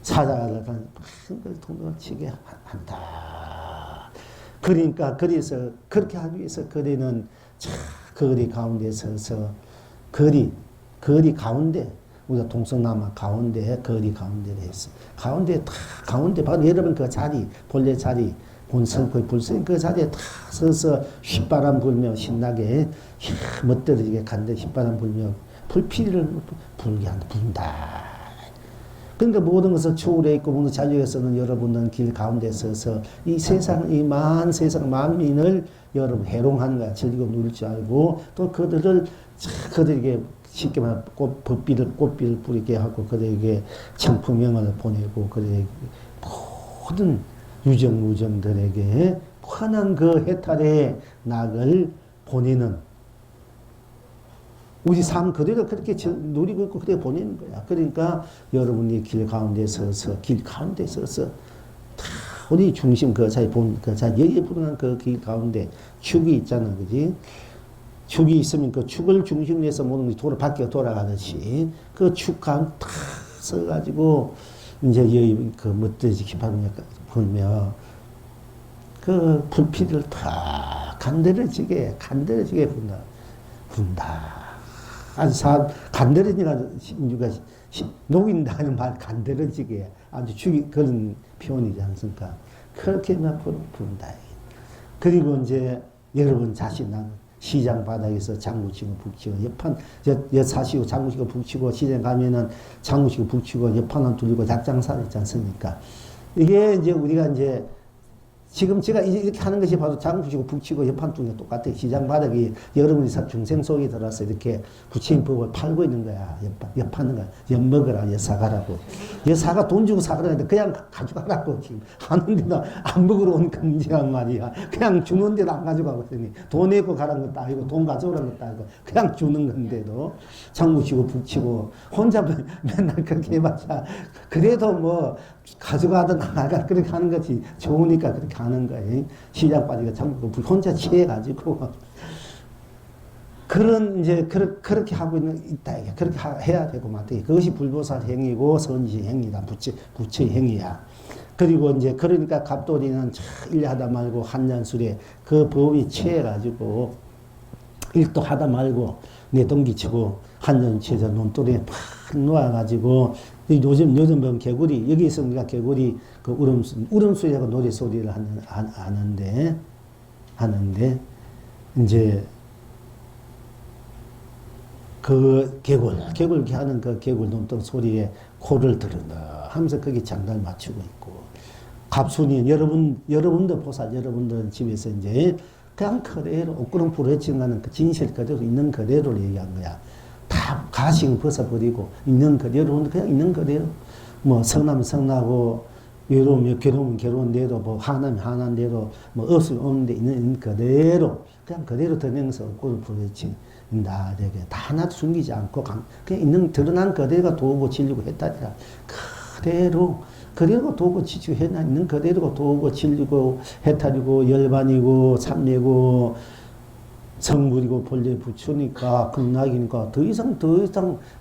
사자를 곤두박질 치게 한다. 그러니까 그래서 그렇게 하기 위해서 거리는 거리 가운데 서서 거리 가운데 우리가 동서남아 가운데 거리 가운데를 했어. 가운데 바로 여러분 그 자리 본래 자리 본성의 불성 그 자리에 다 서서 휘바람 불며 신나게 멋들어지게 간데 휘바람 불며 불피리를 불게 분다. 그러니까 모든 것을 초월해 있고 모든 자유에서는 여러분은 길 가운데 서서 이 세상 이 만 세상 만민을 여러분 해롱하는 거야. 즐기고 누릴 줄 알고 또 그들에게 쉽게 말하면 꽃비를 뿌리게 하고 그들에게 청풍명을 보내고 그들에게 모든 유정무정들에게 환한 그 해탈의 낙을 보내는 우리 삶 그대로 그렇게 누리고 있고 그대로 보내는 거야. 그러니까 여러분이 길 가운데 서서 다 우리 중심 그 자리 여기에 부르는 그 길 가운데 축이 있잖아, 그지? 축이 있으면 그 축을 중심으로 해서 모든 것이 바퀴가 돌아가듯이 그 축 가운데 탁 서가지고 이제 여기 그 멋들지 깃발을 불며 그 불피를 탁 간드러지게 분다. 아주 간드러지가 녹인다는 말 간드러지게 아주 그런 표현이지 않습니까? 그렇게 막 분다. 그리고 이제 여러분 자신은 시장 바닥에서 장구치고 북치고 사시고 장구치고 북치고 시장 가면은 장구치고 북치고 옆판은 돌리고 작장사 있지 않습니까? 이게 이제 우리가 이제 지금 제가 이렇게 하는 것이 바로 장구치고 북치고 옆판 뚫는 똑같아요. 시장 바닥이 여러분이 중생 속에 들어서 이렇게 부처님 법을 팔고 있는 거야. 엿파는 거야. 엿먹으라, 엿사가라고. 엿사가 돈 주고 사가라는데 그냥 가져가라고 지금 하는데도 안 먹으러 온 금지란 말이야. 그냥 주는데도 안 가져가고 있으니 돈 내고 가라는 것도 아니고 돈 가져오라는 것도 아니고 그냥 주는 건데도 장구치고 북치고 혼자 맨날 그렇게 해봤자 그래도 뭐 가져가든 나가 그렇게 하는 것이 좋으니까 그렇게 하는 거예요. 시장 빠지가 참 혼자 취해가지고 그런 이제 그렇게 하고 있다 이게 그렇게 해야 되고 맞다. 그것이 불보살 행위고 선지 행위다. 부처의 행위야. 그리고 이제 그러니까 갑돌이는 일하다 말고 한년술에 그 법이 취해가지고 일도 하다 말고 내 동기치고 한년치에서 논돌에 팍 놓아가지고 요즘 보면 개구리 여기서 우리가 개구리 그 울음소리하고 노래소리를 하는데 이제 그 개굴 하는 그 개굴 논동 소리에 코를 들은다 하면서 거기 장단 맞추고 있고 갑순이 여러분들 보살 여러분들 집에서 이제 그냥 그대로 옷구름 부러지는 그 진실 그대로 있는 그대로를 얘기한 거야. 다 가식 벗어버리고 있는 그대로 그냥 있는 그대로 뭐 성나면 성나고 외로우면 괴로운 대로 뭐 화나면 화난 대로 뭐 없으면 없는데 있는 그대로 그냥 그대로 드러내면서 옷구름 부러진다 되게 다 하나도 숨기지 않고 그냥 있는 드러난 그대로가 도우고 진리고 했다니라. 그대로 도우고 지지고 했나 있는 그대로가 도우고 진리고 해탈이고 열반이고 삼례고 성불이고 본래 부처니까 극락이니까 더 이상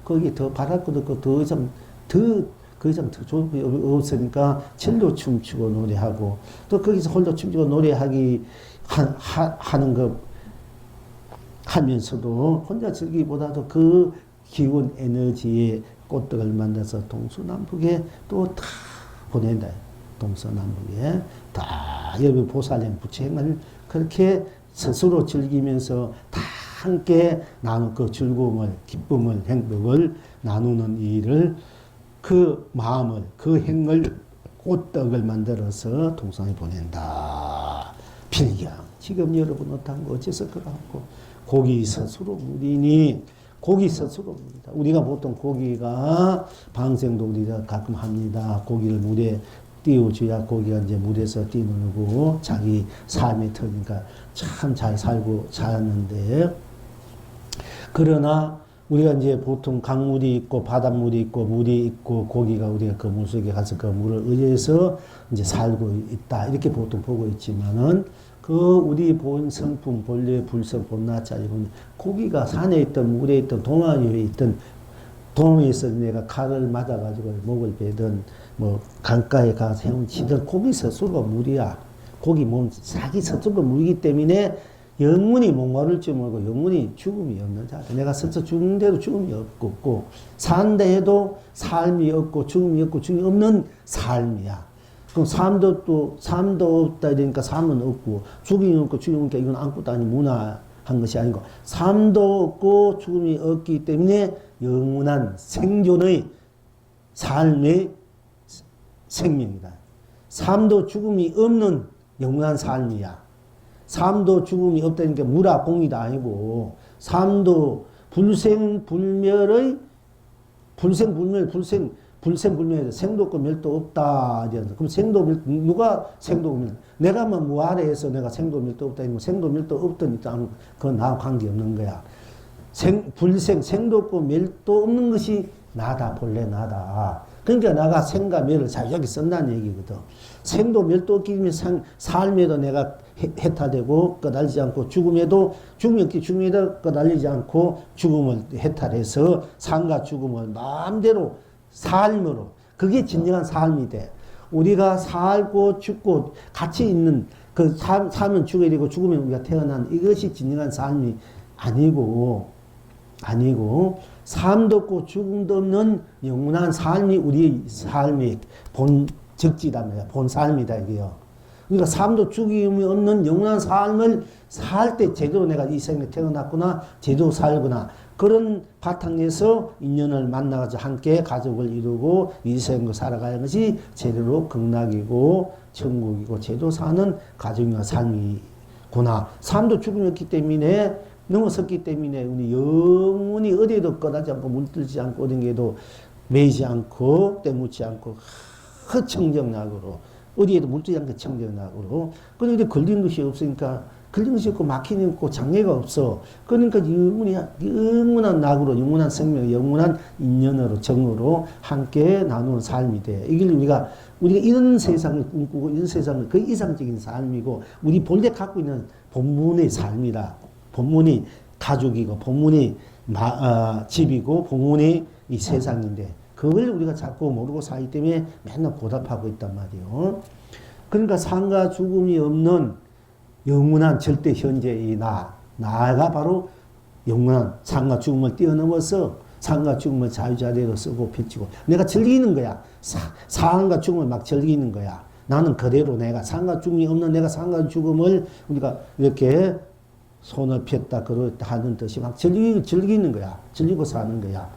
거기 더 바랄 것도 없고 더 이상 더 좋은 게 없으니까 첼로 춤추고 노래하고 또 거기서 홀로 춤추고 노래하기 하는 거 하면서도 혼자 즐기기보다도 그 기운 에너지의 꽃떡을 만나서 동서남북에 또 다 보낸다. 동서남북에 다 여러분 보살행 부처행을 그렇게 스스로 즐기면서 다 함께 나누 그 즐거움을 기쁨을 행복을 나누는 일을 그 마음을 그 행을 꽃떡을 만들어서 동서에 보낸다. 필경 지금 여러분 어떤 거 어째서 그러고 고기 스스로 무리니 고기 스스로 물이다. 우리가 보통 고기가 방생도 우리가 가끔 합니다. 고기를 물에 띄워줘야 고기가 이제 물에서 뛰놀고 자기 삶이 터니까 참 잘 살고 자랐는데 그러나 우리가 이제 보통 강물이 있고 바닷물이 있고 물이 있고 고기가 우리가 그 물속에 가서 그 물을 의해서 이제 살고 있다 이렇게 보통 보고 있지만은 그 우리 본 성품 본래 불성 본나짜리 보면 고기가 산에 있던 물에 있던 동화 위에 있던 동에서 내가 칼을 맞아가지고 목을 베든 뭐 강가에 가서 헤엄치든 고기 스스로가 물이야. 고기 몸 자기 스스로가 물이기 때문에 영원히 목마를 줄 모르고 영원히 죽음이 없는 자다. 내가 스스로 죽는 대로 죽음이 없고 산다 해도 삶이 없고 죽음이 없는 삶이야. 그럼 삶도 없다 이러니까 삶은 없고 죽음이 없고 죽음이 없으니까 이건 아무것도 아니 무나한 것이 아니고 삶도 없고 죽음이 없기 때문에 영원한 생존의 삶의 생명이다. 삶도 죽음이 없는 영원한 삶이야. 삶도 죽음이 없다니까 무라 공이다 아니고 삶도 불생불멸의 불생불멸에서 생도 없고 멸도 없다. 그럼 생도 누가 생도 멸? 내가만 무아래해서 내가 생도 멸도 없다. 생도 멸도 없더니까 그건 나와 관계 없는 거야. 생도 없고 멸도 없는 것이 나다. 본래 나다. 그러니까 나가 생과 멸을 자유하게 쓴다는 얘기거든. 생도 멸도 없기 때문에 삶에도 내가 해탈되고 꺼달리지 않고 죽음에도 꺼달리지 않고 죽음을 해탈해서 삶과 죽음을 마음대로 삶으로 그게 진정한 삶이 돼. 우리가 살고 죽고 같이 있는 그 살면 죽어야 되고 죽으면 우리가 태어난 이것이 진정한 삶이 아니고 삶도 없고 죽음도 없는 영원한 삶이 우리의 삶의 본 적지답니다. 본 삶이다 이게요. 그러니까 삶도 죽음이 없는 영원한 삶을 살 때 제대로 내가 이 생에 태어났구나 제대로 살구나 그런 바탕에서 인연을 만나가지고 함께 가족을 이루고 이 생을 살아가는 것이 제대로 극락이고 천국이고 제대로 사는 가정과 삶이구나. 삶도 죽음이 없기 때문에 넘어섰기 때문에 우리 영원히 어디에도 꺼다지 않고 물들지 않고 어딘 게도 매이지 않고 때묻지 않고 청정락으로 어디에도 물들지 않고 청정락으로 그런데 걸린 것이 없으니까 걸린 것이 없고 막힘이 없고 장애가 없어. 그러니까 영원한 낙으로 영원한 생명 영원한 인연으로 정으로 함께 나누는 삶이 돼. 이걸 우리가 이런 세상을 꿈꾸고 이런 세상을 그 이상적인 삶이고 우리 본래 갖고 있는 본문의 삶이다. 본문이 가족이고 본문이 집이고 본문이 이 세상인데 그걸 우리가 자꾸 모르고 살기 때문에 맨날 고답하고 있단 말이에요. 그러니까 삶과 죽음이 없는 영원한 절대 현재의 나가 바로 영원한 삶과 죽음을 뛰어넘어서 삶과 죽음을 자유자재로 쓰고 비치고 내가 즐기는 거야. 삶과 죽음을 막 즐기는 거야. 나는 그대로 내가 삶과 죽음이 없는 내가 삶과 죽음을 우리가 이렇게 손을 폈다 그렇다 하는 듯이 막 즐기는 거야. 즐기고 사는 거야.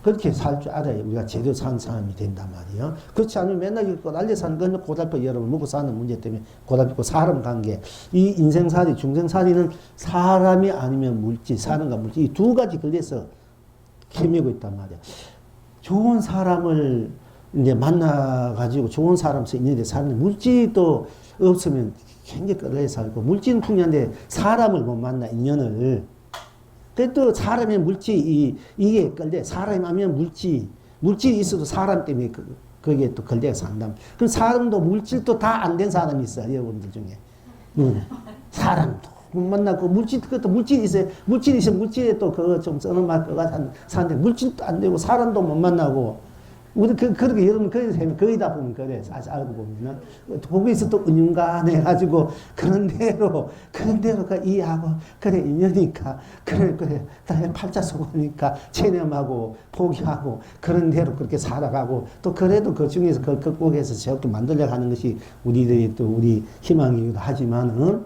그렇게 살 줄 알아야 우리가 제대로 사는 사람이 된단 말이에요. 그렇지 않으면 맨날 이거 날려 사는 건 고달퍼 여러분 먹고 사는 문제 때문에 고달프고 사람 관계 이 인생살이 중생살이는 사람이 아니면 물질 사람과 물질 이 두 가지 걸려서 헤매고 있단 말이야. 좋은 사람을 이제 만나가지고 좋은 사람서 인연에 사는 물질도 없으면 굉장히 끌려 살고 물질은 풍요한데 사람을 못 만나 인연을 그래도 사람의 물질 이게 끌려 사람이 하면 물질이 있어도 사람 때문에 거기에 또 걸려 산다. 그럼 사람도 물질도 다 안 된 사람이 있어 여러분들 중에 사람도 못 만나고 그것도 물질이 있어요. 물질이 있으면 물질에 또 그거 좀 써는 말 그거 사는데 물질도 안 되고 사람도 못 만나고 우리 그렇게 여러분 거의 다 보면 그래. 사실 알고 보면은 거기서 또 은윤간 해가지고 그런 대로 그 이해하고 그래 인연이니까 그래 팔자 속으니까 체념하고 포기하고 그런 대로 그렇게 살아가고 또 그래도 그 중에서 그걸 극복해서 저렇게 만들려 가는 것이 우리들이 또 우리 희망이기도 하지만은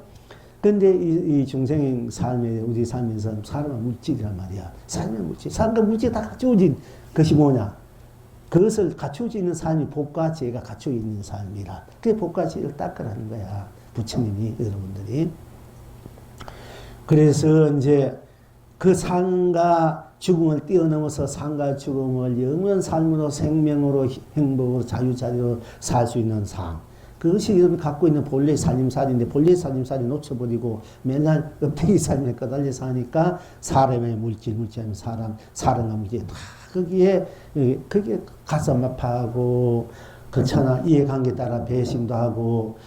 근데 이 중생의 삶에 우리 삶에서 사람은 물질이란 말이야. 삶의 물질, 삶과 물질 다 갖추어진 것이 뭐냐? 그것을 갖추어져 있는 삶이 복과 지혜가 갖추어 있는 삶이라. 그게 복과 지혜를 닦으라는 거야. 부처님이 여러분들이. 그래서 이제 그 삶과 죽음을 뛰어넘어서 삶과 죽음을 영원 삶으로 생명으로 행복으로 자유자재로 살 수 있는 삶. 그것이 여러분이 갖고 있는 본래 살림살인데 본래 살림살이 놓쳐버리고 맨날 엎드기 삶에 까달려 사니까 사람의 물질하면 사람과 물질 다 거기에 그게 가슴 아파하고 그렇잖아. 이해관계 따라 배신도 하고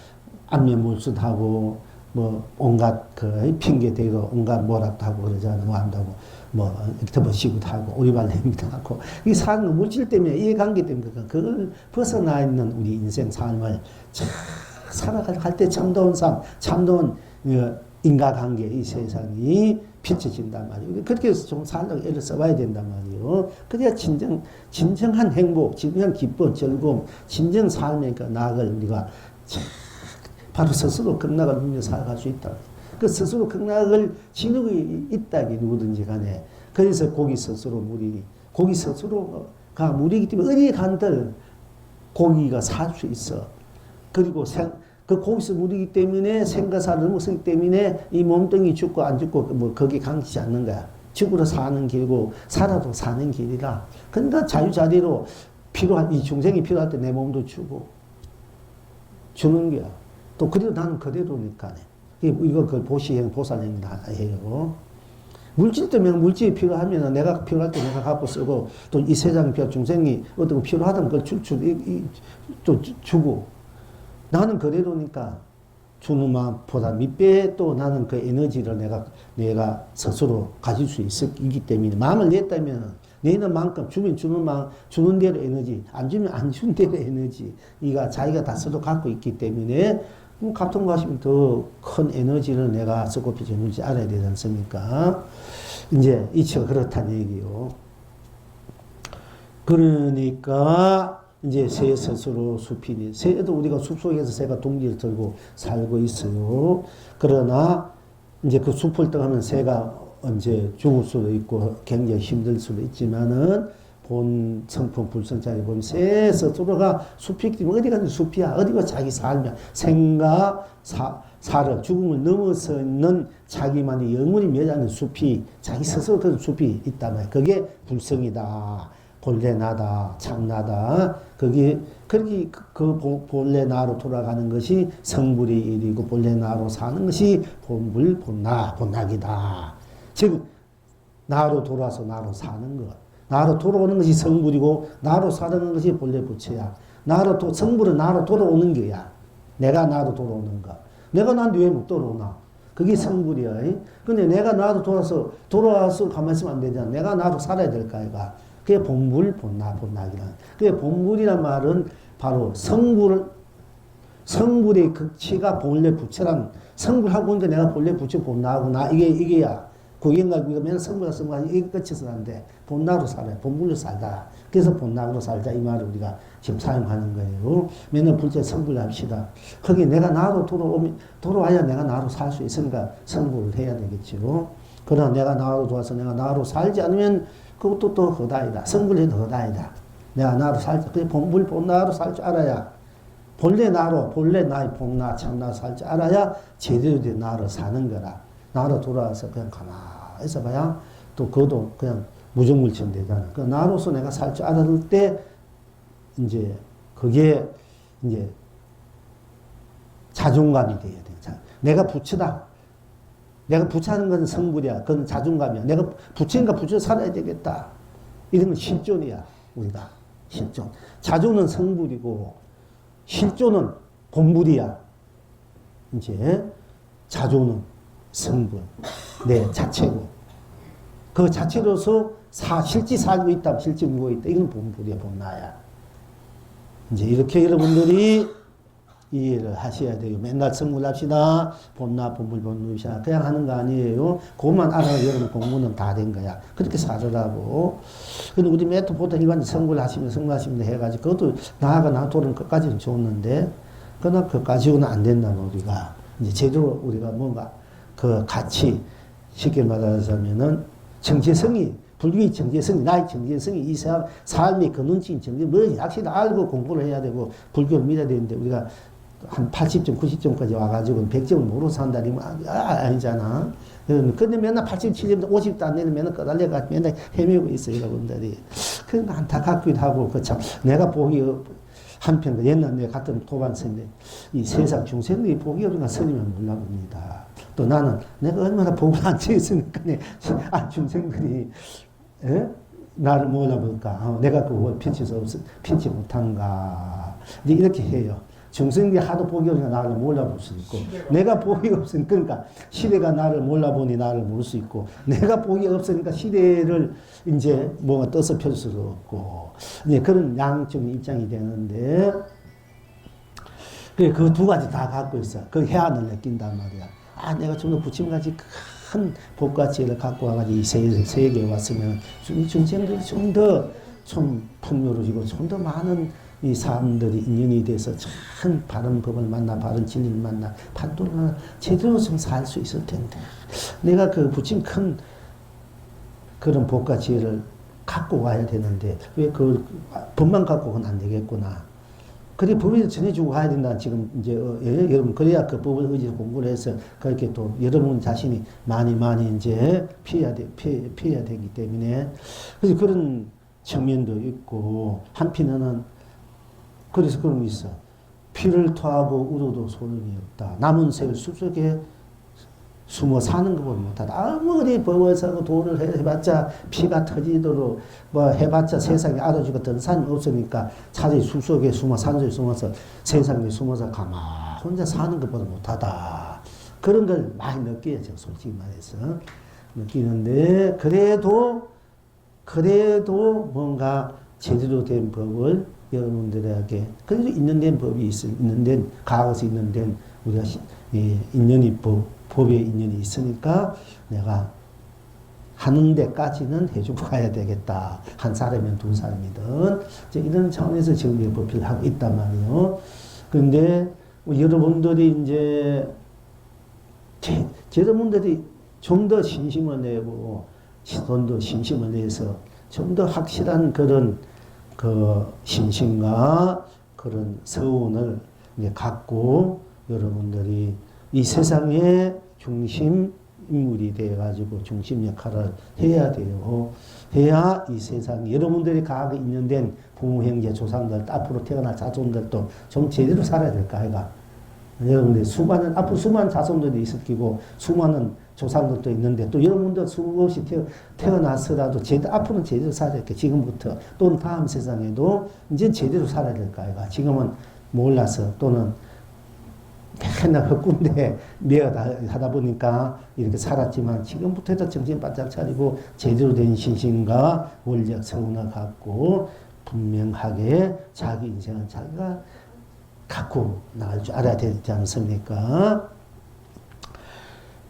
안면몰수도 하고 뭐 온갖 그 핑계 대고 온갖 뭐라도 하고 그러잖아. 뭐 한다고 뭐 덮어씌고도 하고 오리발 내미도 하고 이 사는 물질 때문에 이해관계 때문에 그걸 벗어나 있는 우리 인생 삶을 살아갈 때 참다운 삶, 참다운 인과관계 이 세상이 비춰진단 말이에요. 그렇게 해서 좀 살려고 애를 써봐야 된단 말이에요. 그래야 진정한 행복, 진정한 기쁨, 즐거움, 진정 삶의 그 낙을 우리가 바로 스스로 극락을 누리며 살아갈 수 있다. 그 스스로 극락을 지니고 있다기 누구든지 간에. 그래서 고기 스스로가 물이기 때문에 어디 간들 고기가 살 수 있어. 그리고 그 고기서 물이기 때문에 생과사를 먹기 때문에 이 몸뚱이 죽고 안 죽고 뭐 거기 강치지 않는 거야. 죽으러 사는 길고 살아도 사는 길이라. 그러니까 자유자재로 필요한 이 중생이 필요할 때 내 몸도 주고 주는 거야. 또 그래도 나는 그대로니까 이거 그 보시행 보살행 다 해요. 물질 때문에 물질이 필요하면 내가 필요할 때 내가 갖고 쓰고 또 이 세상 중생이 어떤 거 필요하다면 그걸 또 주고 나는 그대로니까 주는 마음보다 밑배 또 나는 그 에너지를 내가 스스로 가질 수 있기 때문에 마음을 냈다면 내는 만큼 주면 주는 마음 주는 대로 에너지 안 주면 안 주는 대로 에너지 이가 자기가 다 스스로 갖고 있기 때문에 같은 거 하시면 더 큰 에너지를 내가 쓰고 비춰줄지 알아야 되지 않습니까? 이제 이치가 그렇다는 얘기요. 그러니까 이제 새 스스로 숲이니 새도 우리가 숲속에서 새가 둥지를 들고 살고 있어요. 그러나 이제 그 숲을 떠가면 새가 언제 죽을 수도 있고 굉장히 힘들 수도 있지만은 본 성품 불성자리 보면 새 스스로가 숲이기 때문에 어디 가든 숲이야. 어디가 자기 삶이야. 생과 사를 죽음을 넘어서는 자기만의 영원히 맺어가는 숲이 자기 스스로 그런 숲이 있단 말이야. 그게 불성이다. 본래 나다, 참나다. 그게 그렇게 그 본래 나로 돌아가는 것이 성불의 일이고 본래 나로 사는 것이 본불, 본낙이다. 즉 나로 돌아서 나로 사는 것. 나로 돌아오는 것이 성불이고 나로 사는 것이 본래 부처야. 성불은 나로 돌아오는 거야. 내가 나로 돌아오는 거. 내가 나한테 왜 못 돌아오나? 그게 성불이야. 근데 내가 나도 돌아와서 가만히 있으면 안 되잖아. 내가 나도 살아야 될까, 이가. 그게 본불, 본낙이라. 그게 본불이란 말은 바로 성불의 극치가 본래 부처란, 성불하고 있는데 내가 본래 부처 본낙하고 나, 이게야. 고객인가, 이거 맨날 성불, 이게 끝에서 안 돼. 본낙으로 살아야, 본불로 살다. 그래서 본낙으로 살자. 이 말을 우리가 지금 사용하는 거예요. 맨날 불자 성불합시다. 거기 내가 나도 돌아와야 내가 나로 살 수 있으니까 성불을 해야 되겠죠. 그러나 내가 나로 돌아서 내가 나로 살지 않으면 그것도 또 허다이다. 성불해도 허다이다. 내가 나로 살지, 그래 본나로 살 줄 알아야, 본래 나의 본나, 참나 살 줄 알아야 제대로 된 나로 사는 거라. 나로 돌아와서 그냥 가만히 있어 봐야 또 그것도 그냥 무정물천 되잖아. 그 나로서 내가 살 줄 알았을 때, 이제, 그게, 이제, 자존감이 돼야 돼. 내가 부처다. 내가 부처하는 것은 성불이야. 그건 자존감이야. 내가 부처니까 부처 살아야 되겠다. 이런 건 실존이야. 우리가. 실존. 자존은 성불이고, 실존은 본불이야. 이제, 자존은 성불. 내 자체고. 그 자체로서 실제 살고 있다, 실제 누워 있다. 이건 본불이야, 본나야. 이제 이렇게 여러분들이 이해를 하셔야 돼요. 맨날 성불합시다. 본나, 본불, 본누이샤. 그냥 하는 거 아니에요. 그것만 알아야 여러분 공부는 다 된 거야. 그렇게 살으라고. 근데 우리 메토보다 일반 성불하시면 해가지고 그것도 나아가 도는 것까지는 좋았는데, 그러나 그것까지는 안 된다는 우리가. 이제 제대로 우리가 뭔가 그 같이 쉽게 말하자면은 정체성이, 불교의 정체성이, 나의 정체성이 이 삶의 근원적인 정체, 뭐지, 확실히 알고 공부를 해야 되고, 불교를 믿어야 되는데, 우리가 한 80점, 90점까지 와가지고 100점을 모르고 산다니, 아니잖아. 근데 맨날 87점, 50도 안 되는 맨날 꺼달려가지고 맨날 헤매고 있어요, 여러분들이. 그건 안타깝기도 하고, 내가 보기, 한편, 옛날 내가 갔던 도반스인데, 이 세상 중생들이 보기 어려운 스님은 몰라봅니다. 또 나는 내가 얼마나 복을 안 지었으니까, 중생들이, 나를 몰라볼까? 내가 그걸 피치 못한가? 이제 이렇게 해요. 중생들이 하도 보기 어려우니까 나를 몰라볼 수 있고, 내가 보기 없으니까, 그러니까 시대가 나를 몰라보니 나를 모를 수 있고, 내가 보기 없으니까 시대를 이제 뭐가 떠서 펼 수도 없고, 이제 그런 양적인 입장이 되는데, 그 두 가지 다 갖고 있어. 그 해안을 느낀단 말이야. 내가 좀 더 부침같이 큰 복가치를 갖고 와가지고 이 세계에 왔으면, 이 중생들이 좀 더 풍요로워지고, 좀 더 많은 이 사람들이 인연이 돼서 참 바른 법을 만나, 바른 진리를 만나, 판도를 만나, 제대로 좀 살 수 있을 텐데. 내가 그 부침 큰 그런 복가치를 갖고 와야 되는데, 왜 그 법만 갖고는 안 되겠구나. 그래, 법을 전해주고 가야 된다. 지금 이제, 여러분, 그래야 그 법을 의지로 공부를 해서 그렇게 또 여러분 자신이 많이 이제 피해야 되기 때문에. 그래서 그런 측면도 있고, 한편에는 그래서 그런 게 있어. 피를 토하고 울어도 소용이 없다. 남은 세월 숲속에 숨어 사는 것보다 못하다. 아무리 법을 쓰고 도를 해봤자 피가 터지도록 뭐 해봤자 세상에 알아주고 던산이 없으니까 차라리 숲속에 숨어 산속에 숨어서 세상에 숨어서 가만 혼자 사는 것보다 못하다. 그런 걸 많이 느껴요. 제가 솔직히 말해서 느끼는데, 그래도 뭔가 제대로 된 법을 여러분들에게, 그래도 있는 된 법이 있는 된, 과거에서 있는 된 우리가 인연이 법에 인연이 있으니까 내가 하는 데까지는 해주고 가야 되겠다. 한 사람이면 두 사람이든. 이런 차원에서 지금 법을 하고 있단 말이에요. 그런데 여러분들이 이제, 여러분들이 좀 더 신심을 내고, 좀 더 신심을 내서 좀 더 확실한 그런 그 신심과 그런 서운을 이제 갖고 여러분들이 이 세상의 중심 인물이 되어가지고 중심 역할을 해야 돼요. 해야 이 세상 여러분들이 과거에 인연된 부모, 형제, 조상들, 앞으로 태어날 자손들도 좀 제대로 살아야 될까 해가. 여러분들 앞으로 수많은 자손들이 있을 끼고 수많은 조상들도 있는데 또 여러분들 수없이 태어나서라도 앞으로는 제대로 살아야 될까. 지금부터 또는 다음 세상에도 이제 제대로 살아야 될까 해가. 지금은 몰라서 또는 맨날 헛군데 매어 하다 보니까 이렇게 살았지만 지금부터도 정신 바짝 차리고 제대로 된 신심과 원리적 성운을 갖고 분명하게 자기 인생을 자기가 갖고 나갈 줄 알아야 되지 않습니까?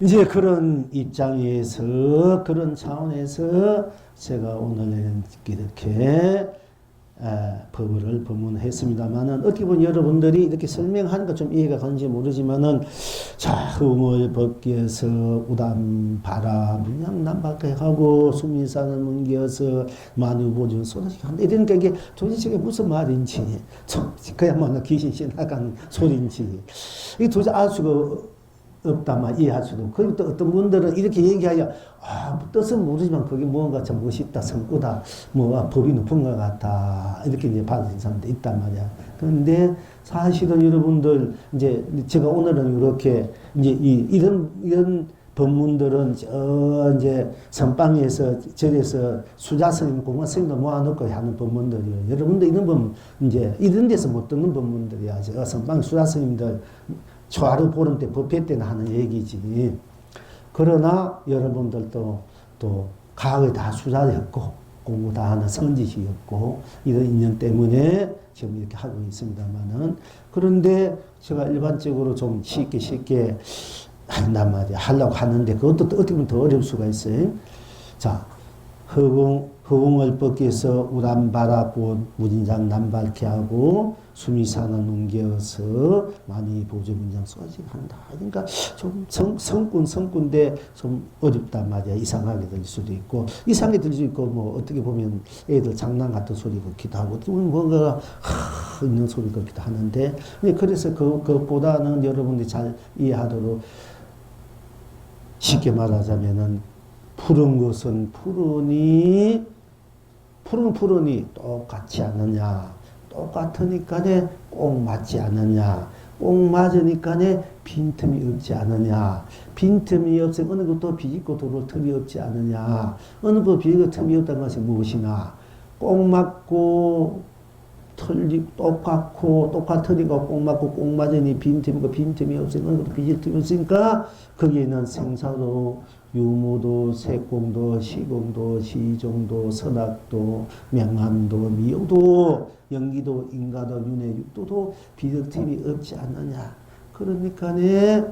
이제 그런 입장에서 그런 차원에서 제가 오늘 이렇게 법을 법문했습니다만은 어떻게 보면 여러분들이 이렇게 설명하는 거 좀 이해가 가는지 모르지만은 자 흠을 벗겨서 우담 바라 문양 남박하고 수민산을 뭉겨서 만우보증 쏟아지게 한다 이러니까 이게 도대체 이게 무슨 말인지 그야말로 귀신 지나간 소리인지 이게 도대체 알 수가 없다만 이해할 수도. 그리고 또 어떤 분들은 이렇게 얘기하여 뜻은 모르지만 그게 뭔가 참 멋있다, 성구다, 법이 높은 것 같다 이렇게 이제 받은 사람도 있단 말이야. 그런데 사실은 여러분들 이제 제가 오늘은 이렇게 이제 이런 법문들은 이제 선방에서 절에서 수자 스님, 공화 스님도 모아놓고 하는 법문들이에요. 여러분들 이런 법 이제 이런 데서 못 듣는 법문들이야. 제가 선방 수자 스님들 초하루 보름 때 법회 때는 하는 얘기지. 그러나 여러분들도 또 과거에 다 수자였고 공부 다 하는 선지시였고 이런 인연 때문에 지금 이렇게 하고 있습니다만은 그런데 제가 일반적으로 좀 쉽게 한단 말이야. 하려고 하는데 그것도 어떻게 보면 더 어려울 수가 있어요. 자, 허공을 벗겨서 우람 바라보 무진장 남발케 하고 수미산을 넘겨서 많이 보조 문장 쏟아지게 한다. 그러니까 좀 성꾼인데 좀 어렵단 말이야. 이상하게 들릴 수도 있고 이상하게 들릴 수 있고 뭐 어떻게 보면 애들 장난 같은 소리 같기도 하고 뭔가 있는 소리 같기도 하는데 그래서 그것보다는 여러분들이 잘 이해하도록 쉽게 말하자면은 푸른 것은 푸르니 똑같지 않느냐. 똑같으니까네 꼭 맞지 않느냐. 꼭 맞으니까네 빈틈이 없지 않느냐. 빈틈이 없으면 어느 것도 비집고 돌을 틈이 없지 않느냐. 어느 것 비집고 틈이 없다는 것이 무엇이냐. 꼭 맞고 똑같으니까 꼭 맞고 꼭 맞으니 빈틈이 없으니까 어느 것도 비질 틈이 없으니까 거기에는 생사도 유무도, 색공도, 시공도, 시종도, 선악도, 명암도, 미용도, 연기도, 인가도, 윤회, 육도도 비득팀이 없지 않느냐. 그러니까네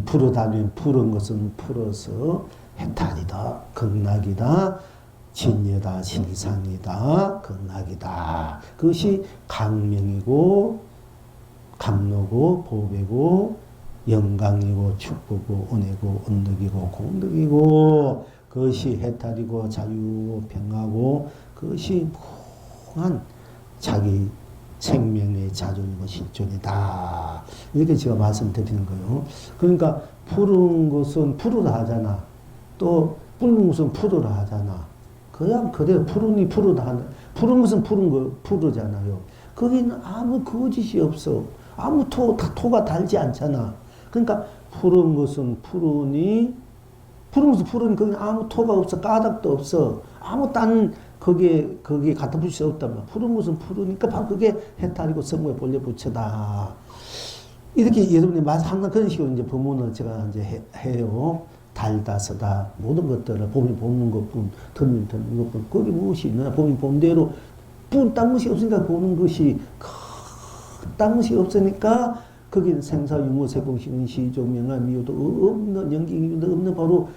푸르다면 푸른 것은 풀어서 해탈이다, 극락이다, 진여다, 실상이다, 극락이다. 그것이 강명이고 감로고 보배고 영광이고 축복이고 은혜고 언덕이고 공덕이고 그것이 해탈이고 자유고 평화고 그것이 무한 자기 생명의 자존이고 실존이다. 이렇게 제가 말씀드리는 거예요. 그러니까 푸른 것은 푸르다 하잖아. 또 붉은 것은 푸르다 하잖아. 그냥 그대로 푸르다 한다. 푸른 것은 푸르잖아요. 거기는 아무 거짓이 없어. 아무 토가 달지 않잖아. 그러니까 푸른 것은 푸르니 거기 아무 토가 없어. 까닭도 없어. 아무 딴 거기에 갖다 붙일 수 없단 말이야. 푸른 것은 푸르니까 바로 그게 해탈이고 성모의 본래 부처다. 이렇게 여러분이 항상 그런 식으로 이제 법문을 제가 이제 해요. 달다 서다 모든 것들을 보는 것뿐 듣는 것뿐 거기 무엇이 있느냐. 보는 대로 딴 것이 없으니까 보는 것이 딴 것이 없으니까 거기는 생사 유무 세공식은 시종명화 미호도 없는 연기도 없는 바로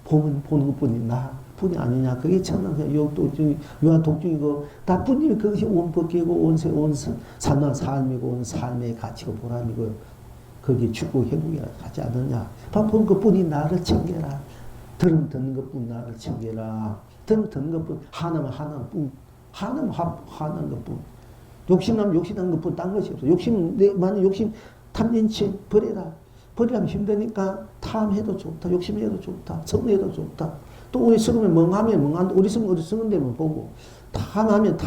보는 것뿐이나 뿐이 아니냐. 그게 천당사 욕독중 유한 독중이고 나뿐이면 그것이 온 법계고 온 산난 삶이고 온 삶의 가치고 보람이고 거기에 축복 회복이 가지 않느냐. 보는 것뿐이 나를 챙겨라. 듣는 것뿐 나를 챙겨라. 듣는 것뿐 하나는 하나는 것뿐. 욕심나면 욕심난 것뿐 딴 것이 없어. 만약 욕심 탐진치 버려라. 버리려면 힘드니까 탐해도 좋다. 욕심해도 좋다. 성해도 좋다. 또 어리석으면 멍하면 어리석은 데만 보고 탐하면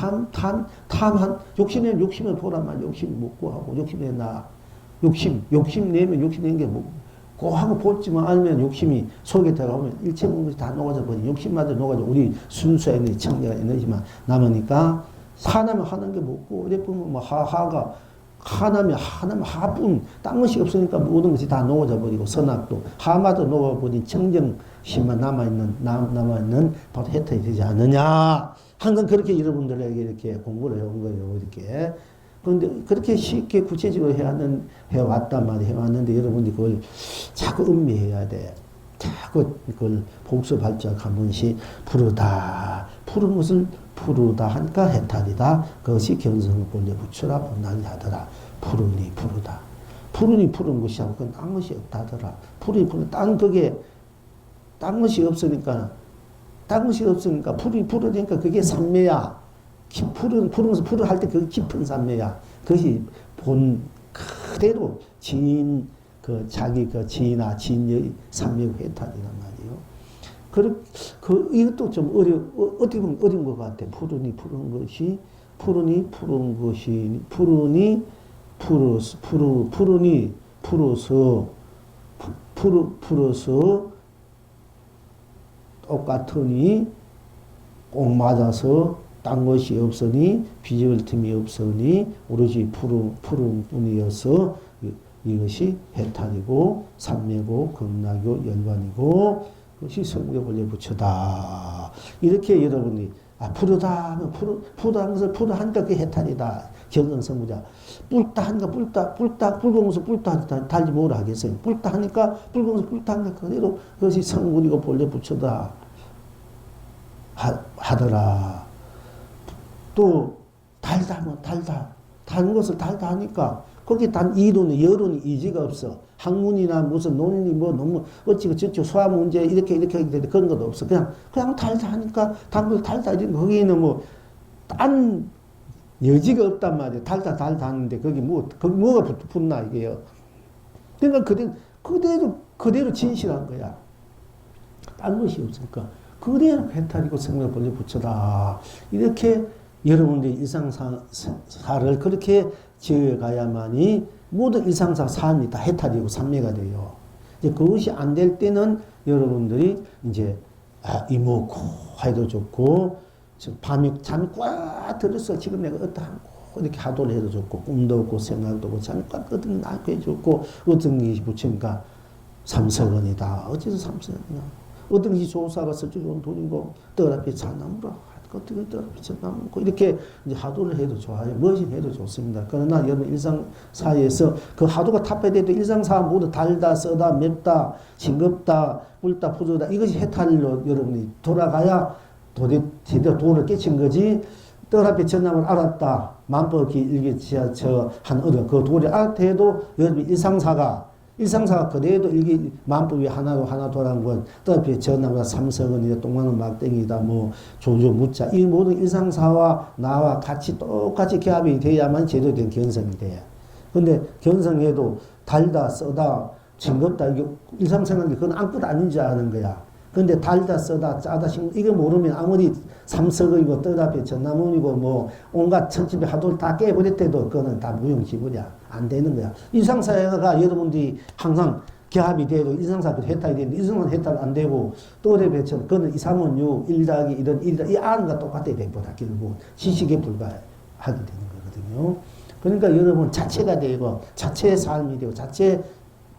욕심내면 욕심을 보란 말. 욕심 못 구하고 욕심내나 욕심내면 욕심내는 게 뭐 꼭 하고 볼지만 알면 욕심이 속에 들어가면 일체 모든 것이 다 녹아져 버리니 욕심마저 녹아져 우리 순수 에너지 청량 에너지만 남으니까 하나면 하는 게 뭐고, 어디 보면 뭐 하나면 하뿐, 딴 것이 없으니까 모든 것이 다 놓아져 버리고, 선악도, 하마도 놓아버린 청정심만 남아있는 바로 혜택이 되지 않느냐. 항상 그렇게 여러분들에게 이렇게 공부를 해온 거예요, 이렇게. 그런데 그렇게 쉽게 구체적으로 해왔단 말이에요. 해왔는데 여러분들이 그걸 자꾸 음미해야 돼. 자꾸 그걸 복습할 적 한 번씩 푸르다. 푸른 것을 푸르다 하니까 해탈이다. 그것이 견성을 본래 붙여라 본난이 하더라. 푸르니 푸르다. 푸르니 푸른 것이 하고 그건 딴 것이 없다더라. 푸르니 푸른 딴 것이 없으니까 푸르니 푸르니까 그게 산매야. 푸른 것을 푸르할 때 그게 깊은 산매야. 그것이 본 그대로 지인 자기 지인아 지인의 산매의 해탈이란 말이에요. 이것도 좀 어떻게 보면 어려운 것 같아. 푸르니 푸른 것이 풀어서 똑같으니 꼭 맞아서 딴 것이 없으니 비집을 틈이 없으니 오로지 푸른 뿐이어서 이것이 해탈이고 삼매고 극락이고 열반이고 그것이 성국의 본래 부처다. 이렇게 여러분이 푸르다 하면 푸르한 것을 푸르하니까 그게 해탈이다. 견성성부자. 뿔다 하니까 붉은 것을 뿔다 달리 뭐라 하겠어요. 뿔다 하니까 붉은 것을 뿔다 하니까 그대로 그것이 성국이고 본래 부처다 하더라. 또 달다 하면 달다. 다른 것을 달다 하니까 거기에 단 이론이 여론이 이지가 없어. 학문이나 무슨 논리 뭐 너무 어찌고 저찌고 소화 문제 이렇게 하게 되는데 그런 것도 없어. 그냥 달다 하니까 다른 걸 달다 이런 거기에는 뭐 딴 여지가 없단 말이야. 달다 하는데 거기 뭐가 붙나 이게요. 그러니까 그대로 진실한 거야. 딴 것이 없으니까 그대로 해탈이고 생명 본래 부처다. 이렇게 여러분들이 일상사를 그렇게 지어가야만이 모든 일상사 삶이 다 해탈이고 삼매가 돼요. 이제 그것이 안 될 때는 여러분들이 이제 이먹고 해도 좋고 잠이 꽉 들었어. 지금 내가 어떠한 이렇게 하도를 해도 좋고 꿈도 없고 생각도 없고 잠이 꽉 끄덕 나고 해 좋고 어떤 것이 붙이니까 삼석원이다. 어째서 삼석원이냐. 어떤 것이 조사가 쓸줄 좋은 돈이고 떡 앞에 자나무라 어떻게 떠나고 이렇게 이제 하도를 해도 좋아요. 무엇이 해도 좋습니다. 그러나 여러분 일상사에서 그 하도가 탑해돼도 일상사 모두 달다, 써다, 맵다, 싱겁다, 뿔다, 푸르다 이것이 해탈로 여러분이 돌아가야 제대로 돈을 깨친 거지. 떡 앞에 전남을 알았다. 만법기 일기지하처 한 어려 그 도를 알았다 해도 여러분 일상사가 그래도 이게 만법이 하나 돌아간 건 떡앞에 전남과 삼성은 똥마는 막땡이다 뭐 조조 무자 이 모든 일상사와 나와 같이 똑같이 결합이 돼야만 제대로 된 견성이 돼요. 근데 견성해도 달다 써다 징겁다 이게 일상생활이 그건 아무것도 아닌 줄 아는 거야. 근데 달다 써다 짜다 싱겁다 이거 모르면 아무리 삼석이고 떡 앞에 전나무이고 뭐 온갖 천집의 하도를 다 깨버렸대도 그거는 다 무용지물이야. 안 되는 거야. 일상사회가 여러분들이 항상 결합이 돼도 일상사도 해탈이 되는데 일상사는 해탈 안 되고 또래 배처럼 그거는 2, 3은 6, 1 이런 1 이 아는가 똑같아 되보다 결국 지식에 불과하게 되는 거거든요. 그러니까 여러분 자체가 되고 자체의 삶이 되고 자체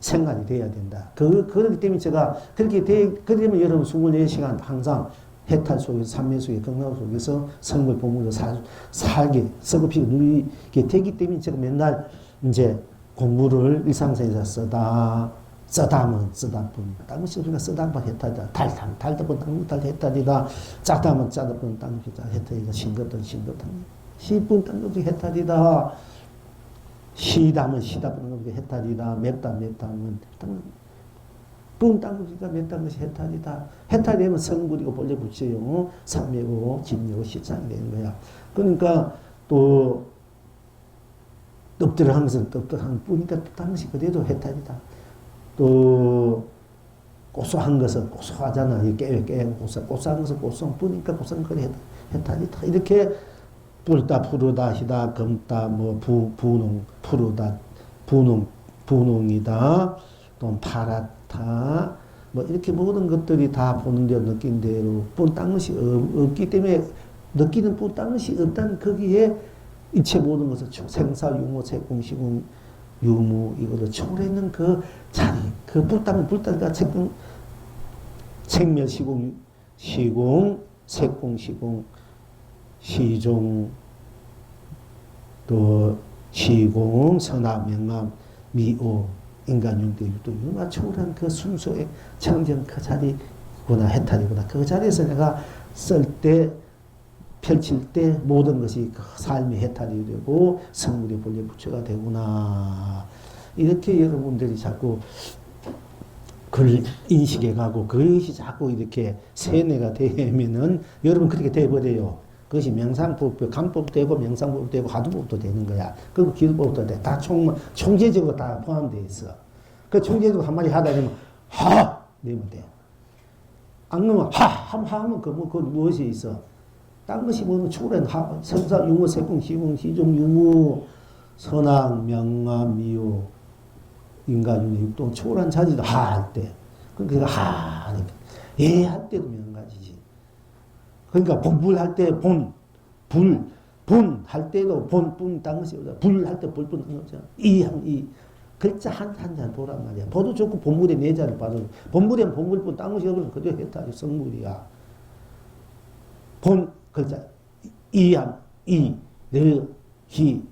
생각이 돼야 된다. 그렇기 때문에 제가 그러면 여러분 24시간 항상 해탈 속에서 삼매 속에 경락 속에서 성을 보면서 살게 썩어피고 누리게 되기 때문에 제가 맨날 이제 공부를 일상생활에서 쓰다면 쓰다뿐 딴 것이 우리가 쓰다면 해탈이다. 달다면 땅달 해탈이다. 짜다면 짜다뿐 땅 해탈이다. 싱겁다 시뿐 땅 것이 해탈이다. 시다면 시다뿐 것이 해탈이다. 맵다면 뿐 땅 것이니까 맵다는 것이 해탈이다. 해탈이 되면 성불이고 본래 부처요. 삼매고 진리고 실상이 되는 거야. 그러니까 또 떡들을 하면서 떡들 하는 뿐이니까 딴 것이 그래도 해탈이다. 또 고소한 것은 고소하잖아. 고소한 것은 고소한 뿐이니까 고소한 그래 해탈이다. 이렇게 뿔다 푸르다 시다 검다 뭐 부농 푸르다 부농이다. 또 파랗다. 뭐 이렇게 모든 것들이 다 보는 대로 느낀 대로 뿐 딴 것이 없기 때문에 느끼는 뿐 다른 것이 없다는 거기에 이체 모든 것을 생사, 유무, 색공, 시공, 유무 이거를 초월했는 그 자리, 그 불따면 불따니까 생멸, 시공, 색공, 시공, 시종, 또 시공, 선악, 명암, 미오, 인간, 융대, 유도, 유가 초월한 그 순수의 청정 그 자리구나, 해탈이구나. 그 자리에서 내가 쓸 때, 펼칠 때 모든 것이 그 삶의 해탈이 되고 성물의 본래 부처가 되구나. 이렇게 여러분들이 자꾸 그걸 인식해 가고 그것이 자꾸 이렇게 세뇌가 되면은 여러분 그렇게 돼버려요. 그것이 명상법, 간법도 되고 명상법도 되고 화두법도 되는 거야. 그리고 기도법도 돼. 다 총체적으로 다 포함되어 있어. 그 총체적으로 한마디 하다 보면 하! 내면 돼. 안 그러면 하면 그 무엇이 있어? 딴 것이 뭐는 초월한 생사, 유무, 색공, 시공, 시종, 유무, 선악, 명암, 미호, 인간, 육동, 초월한 자지도 할 때. 그러니까 하니까. 예, 할 때도 명가지지. 그러니까 불할 때 분 할 때도 뿐, 딴 것이 없잖아. 불 할 때 불뿐 없잖아. 이. 글자 한 보란 말이야. 보도 좋고 본물의 내자를 봐도 본물엔 본물뿐 딴 것이 없으면 그대로 했다. 성물이야. 본 글자 이함 이 너희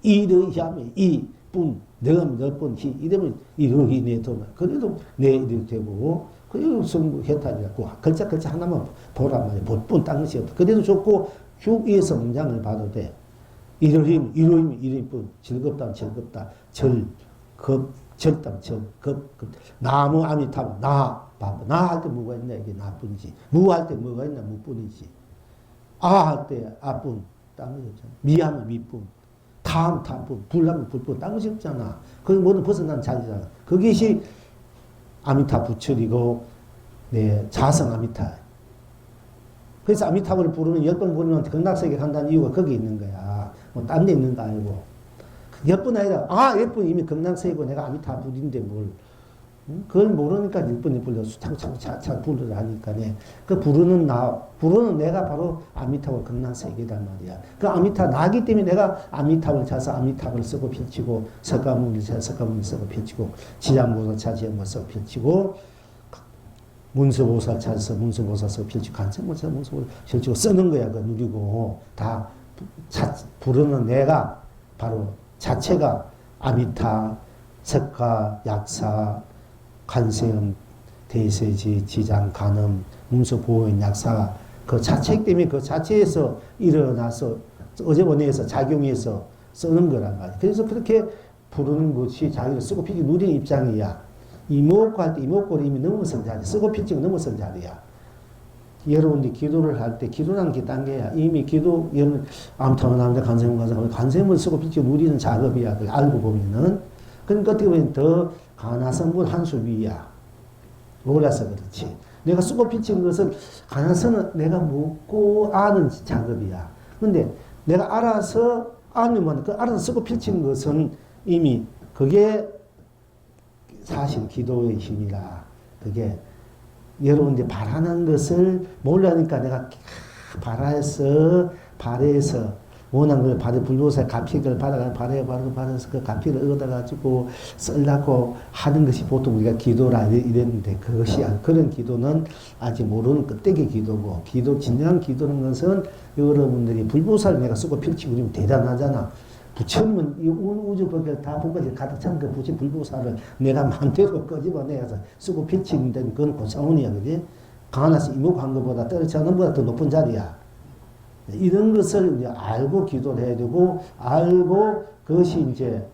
이르함이 이뿐 너뿐 히 이러면 이르히 내도 그래도 내 이렇게 되고 그래도 성부 해탈이라고 글자 하나만 보란 말이야. 본뿐 딴 것이 없다. 그래도 좋고 휴에서 문장을 봐도 돼. 이르힘 이르뿐 즐겁다 절담 나무 아미타불 나 할 때 뭐가 있나 이게 나뿐이지. 무할 때 뭐가 있나 무뿐이지. 할 때 아뿐 딴 것이 없잖아. 미하면 미뿐 타함 불하면 불뿐 딴 것이 없잖아. 그게 뭐든 벗어난 자리잖아. 그것이 아미타 부처리고 자성 아미타. 그래서 아미타불을 부르면 10번 부르면 극락세계 간다는 이유가 거기 있는 거야. 뭐 딴 데 있는 거 아니고. 10번 아니라 10번 이미 극락세계고 내가 아미타불인데 뭘. 그걸 모르니까 1번에 불러서 차차 부르라 하니까네. 그 부르는 내가 바로 아미타불 극락세계단 말이야. 그 아미타 나기 때문에 내가 아미타불 찾아서 아미타불 쓰고 펼치고 석가모니 석가모니 쓰고 펼치고 지장보살 찾아서 쓰고 펼치고 문서보살 찾아서 문서보살 쓰고 펼치고 간성보살 문서보살 펼치고 쓰는 거야. 그 누리고 다 부르는 내가 바로 자체가 아미타 석가 약사 간세음, 대세지, 지장, 간음, 문서, 보호인, 약사, 그 자체 때문에 그 자체에서 일어나서, 어제번에서 작용해서 쓰는 거란 말이야. 그래서 그렇게 부르는 것이 자기를 쓰고 피지 누리는 입장이야. 이목구 할 때 이목구를 이미 넘어선 자리, 쓰고 피지가 넘어선 자리야. 여러분들이 기도를 할 때, 기도라는 게 단계야. 이미 기도, 여러분, 아무튼 나오는데 간세음을 쓰고 피지가 누리는 작업이야. 알고 보면은. 그러니까 어떻게 보면 더 가나성분 한 수 위야. 몰라서 그렇지. 내가 쓰고 피친 것은 가나성은 내가 묻고 아는 작업이야. 근데 내가 알아서 아니면 그 알아서 쓰고 피친 것은 이미 그게 사실 기도의 힘이라. 그게 여러분들이 바라는 것을 모르니까 내가 발해서 원한 걸 받아 불보살 가피를 받아서 그 가피를 얻어가지고 쓰려고 하는 것이 보통 우리가 기도라 이랬는데 그것이 그런 기도는 아직 모르는 껍데기 기도고 진정한 기도는 것은 여러분들이 불보살 내가 쓰고 펼치고 그러면 대단하잖아. 부처님은 이 우주 법을 다 본것이 가득 찬 그 부처 불보살을 내가 마음대로 끄집어내서 쓰고 펼치는 데는 그건 고차원이야. 그지? 강하나서 이목한 것보다 떨어지는 것보다 더 높은 자리야. 이런 것을 이제 알고 기도를 해야 되고, 알고 그것이 이제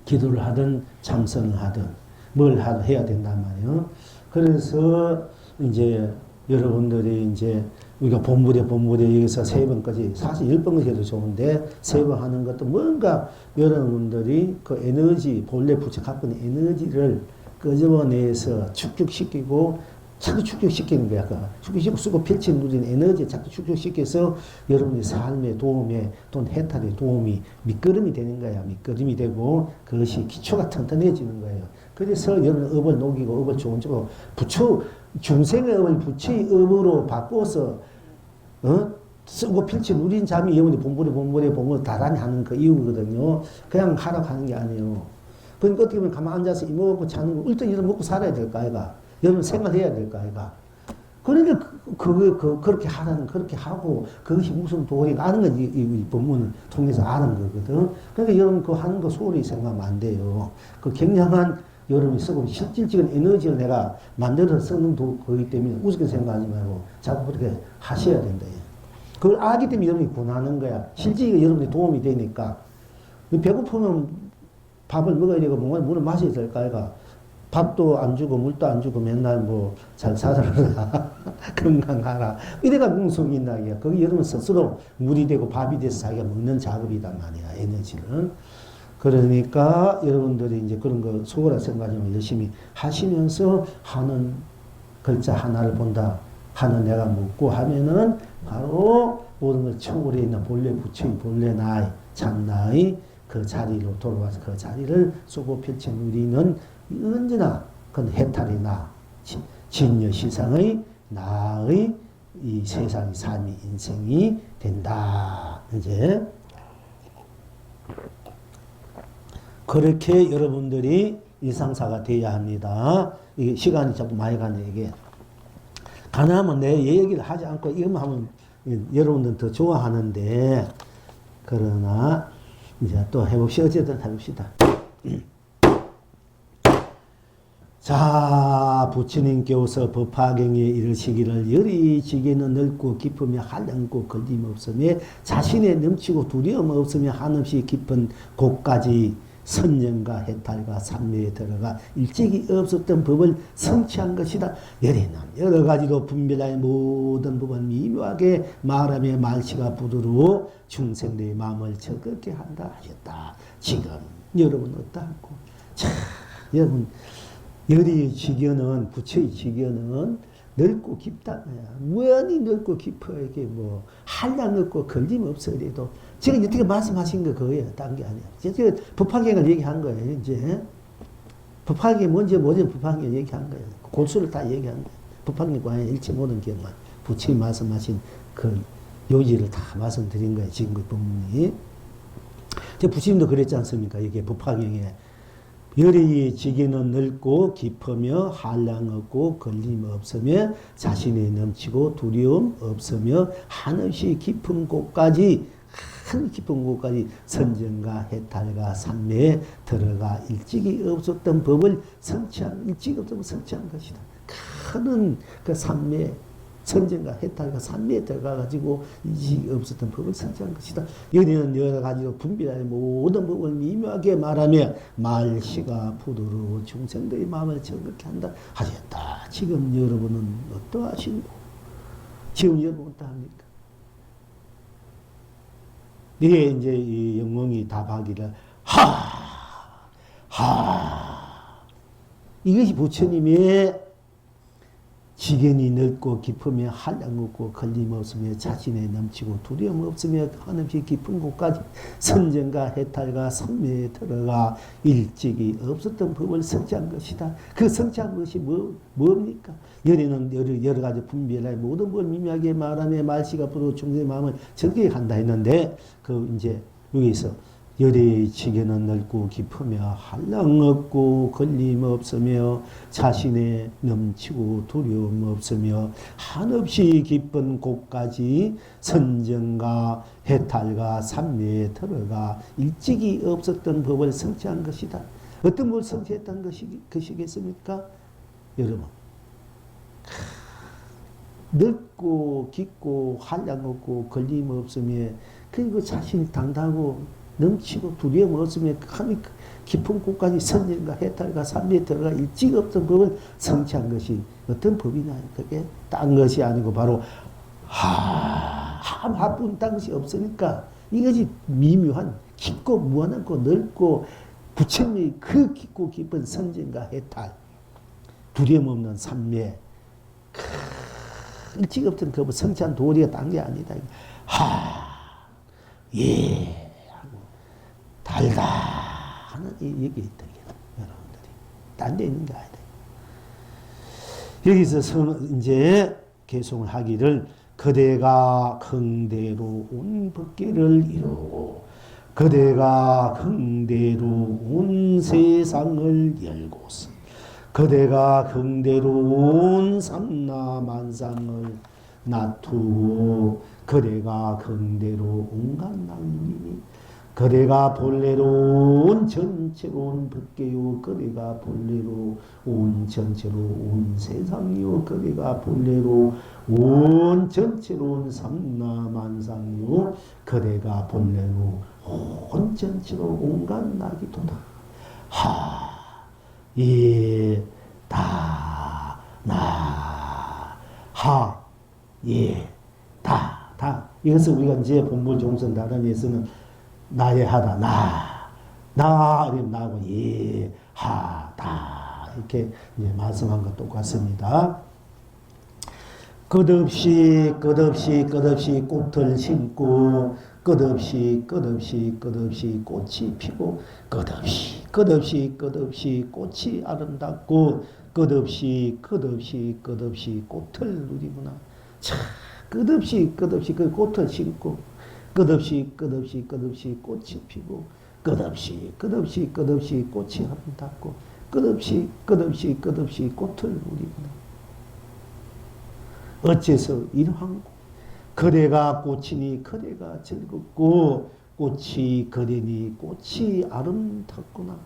기도를 하든 참선을 하든 뭘 해야 된단 말이에요. 그래서 이제 여러분들이 이제 우리가 본물에 여기서 3번까지 사실 10번까지 해도 좋은데 3번 하는 것도 뭔가 여러분들이 그 에너지, 본래 부처 갖고 있는 에너지를 끄집어내서 축적시키고 자꾸 축적시키는 거야. 축적시키고 쓰고 펼치는 누리는 에너지 자꾸 축적시켜서 여러분의 삶의 도움에 또는 해탈의 도움이 밑거름이 되는 거야. 밑거름이 되고 그것이 기초가 튼튼해지는 거예요. 그래서 여러분 업을 녹이고 업을 좋은 쪽으로 부처 중생의 업을 부처의 업으로 바꿔서 쓰고 필치 누린 잠이 영원히 본보리 다단히 하는 그 이유거든요. 그냥 하라고 하는 게 아니에요. 그러니까 어떻게 보면 가만 앉아서 이먹고 자는 거, 일단 여러분 먹고 살아야 될 거 아이가. 여러분 생활해야 될 거 아이가. 그러니까 그렇게 하라는, 그렇게 하고, 그것이 무슨 도리가 아는 건 이 본문을 통해서 아는 거거든. 그러니까 여러분 그거 하는 거 소홀히 생각하면 안 돼요. 그 굉장한 여러분이 쓰고 실질적인 에너지를 내가 만들어서 쓰는 거기 때문에 우습게 생각하지 말고 자꾸 그렇게 하셔야 된다. 그걸 알기 때문에 여러분이 권하는 거야. 실질적으로 여러분이 도움이 되니까. 배고프면 밥을 먹어야 되고 뭔가 물을 마셔야 될 거 아이가. 밥도 안 주고 물도 안 주고 맨날 뭐 잘 살아라 건강하라 이래가 뭉성이 있나 이게. 거기 여러분 스스로 물이 되고 밥이 돼서 자기가 먹는 작업이단 말이야. 에너지는. 그러니까 여러분들이 이제 그런 거 소홀하 생각하지 열심히 하시면서 하는 글자 하나를 본다. 하는 내가 묻고 하면은 바로 모든 걸 초월해 있는 본래 부처의 본래 나의 참나의 그 자리로 돌아와서 그 자리를 쏘고 펼쳐 누리는 언제나 그건 해탈의 나, 진여 시상의 나의 이 세상의 삶이 인생이 된다. 이제 그렇게 여러분들이 일상사가 되어야 합니다. 이게 시간이 자꾸 많이 가네 이게. 가능하면 내 얘기를 하지 않고 이것만 하면 여러분들은 더 좋아하는데 그러나 이제 또 해봅시다. 어쨌든 해봅시다. 자, 부처님께서 법화경에 이르시기를 열이지게는 넓고 깊으며 한량고 걸림없으며 자신에 넘치고 두려움 없으며 한없이 깊은 곳까지 선정과 해탈과 삼매에 들어가 일찍이 없었던 법을 성취한 것이다. 열에는 여러 가지로 분별하여 모든 법을 미묘하게 말하며 말씨가 부드러워 중생들의 마음을 즐겁게 한다 하셨다. 지금 여러분 어떠하고? 자, 여러분 열의 지견은 부처의 지견은 넓고 깊다. 무한히 넓고 깊어. 이게 뭐 한량 없고 걸림 없어. 그래도 제가 이렇게 말씀하신 거 그거예요. 딴 게 아니야. 제가 법화경을 얘기한 거예요. 이제 법화경 먼저 법화경 얘기한 거예요. 골수를 다 얘기한 거예요. 법화경 관련 일체 모든 경만 부처님 말씀하신 그 요지를 다 말씀드린 거예요. 지금 그 법문이. 부처님도 그랬지 않습니까? 이게 법화경에 열의 지기는 넓고 깊으며 한량 없고 걸림 없으며 자신이 넘치고 두려움 없으며 한없이 깊은 곳까지 선정과 해탈과 삼매에 들어가 일찍이 없었던 법을 일찍이 없었던 성취한 것이다. 큰 그 삼매 선정과 해탈과 삼매에 들어가가지고 일찍이 없었던 법을 성취한 것이다. 여기는 여러 가지로 분별하여 모든 법을 미묘하게 말하며 말씨가 부드러워 중생들의 마음을 즐겁게 한다 하셨다. 지금 여러분은 어떠하신고? 지금 여러분 어떠합니까? 이게 이제 이 영웅이 답하기를 이것이 부처님의 지견이 넓고 깊으며 한량 없고 걸림 없으며 자신에 넘치고 두려움 없으며 한없이 깊은 곳까지 선정과 해탈과 삼매에 들어가 일찍이 없었던 법을 성취한 것이다. 그 성취한 것이 뭡니까? 열에는 여러 가지 분별하여 모든 걸 미묘하게 말하며 말씨가 부르고 중생의 마음을 즐겁게 한다 했는데 그 이제 여기서 열의 지견은 넓고 깊으며 한량 없고 걸림 없으며 자신에 넘치고 두려움 없으며 한없이 깊은 곳까지 선정과 해탈과 삼매에 들어가 일찍이 없었던 법을 성취한 것이다. 어떤 법을 성취했다는 것이겠습니까? 여러분, 넓고 깊고 한량 없고 걸림 없으며 그리고 자신이 당당하고 넘치고 두려움 없으며 깊은 곳까지 선정과 해탈과 삼매에 들어가 일찍 없던 법을 성취한 것이 어떤 법이냐. 그게 딴 것이 아니고 바로 하뿐 딴 것이 없으니까 이것이 미묘한 깊고 무한하고 넓고 부처님의 그 깊고 깊은 선정과 해탈 두려움 없는 삼매 일찍 없던 그 성취한 도리가 딴 게 아니다. 예. 달다 하는 얘기 있다. 여러분들이 딴 데 있는 게 아니다. 여기서 이제 개송을 하기를 그대가 긍대로 온 법계를 이루고 그대가 긍대로 온 세상을 열고서 그대가 긍대로 온 삼라만상을 놔두고 그대가 긍대로 온갖 낭림이 그대가 본래로 온 전체로 온 법계요 그대가 본래로 온 전체로 온 세상이요 그대가 본래로 온 전체로 온 삼라만상이요 그대가 본래로 온 전체로 온갖 낙이도다. 하, 예, 다, 나, 하, 예, 다. 이것을 우리가 이제 본물 종선 다단에서는 나의 하다, 나, 이러면 나고, 예, 하, 다. 이렇게 이제 말씀한 것 똑같습니다. 끝없이 꽃을 심고, 끝없이 꽃이 피고, 끝없이 꽃이 아름답고, 끝없이 꽃을 누리구나. 참, 끝없이 그 꽃을 심고, 끝없이 꽃이 피고, 끝없이 꽃이 아름답고, 끝없이 꽃을 누리구나. 어째서 이러한 그대가 꽃이니 그대가 즐겁고 꽃이 그대니 꽃이 아름답구나.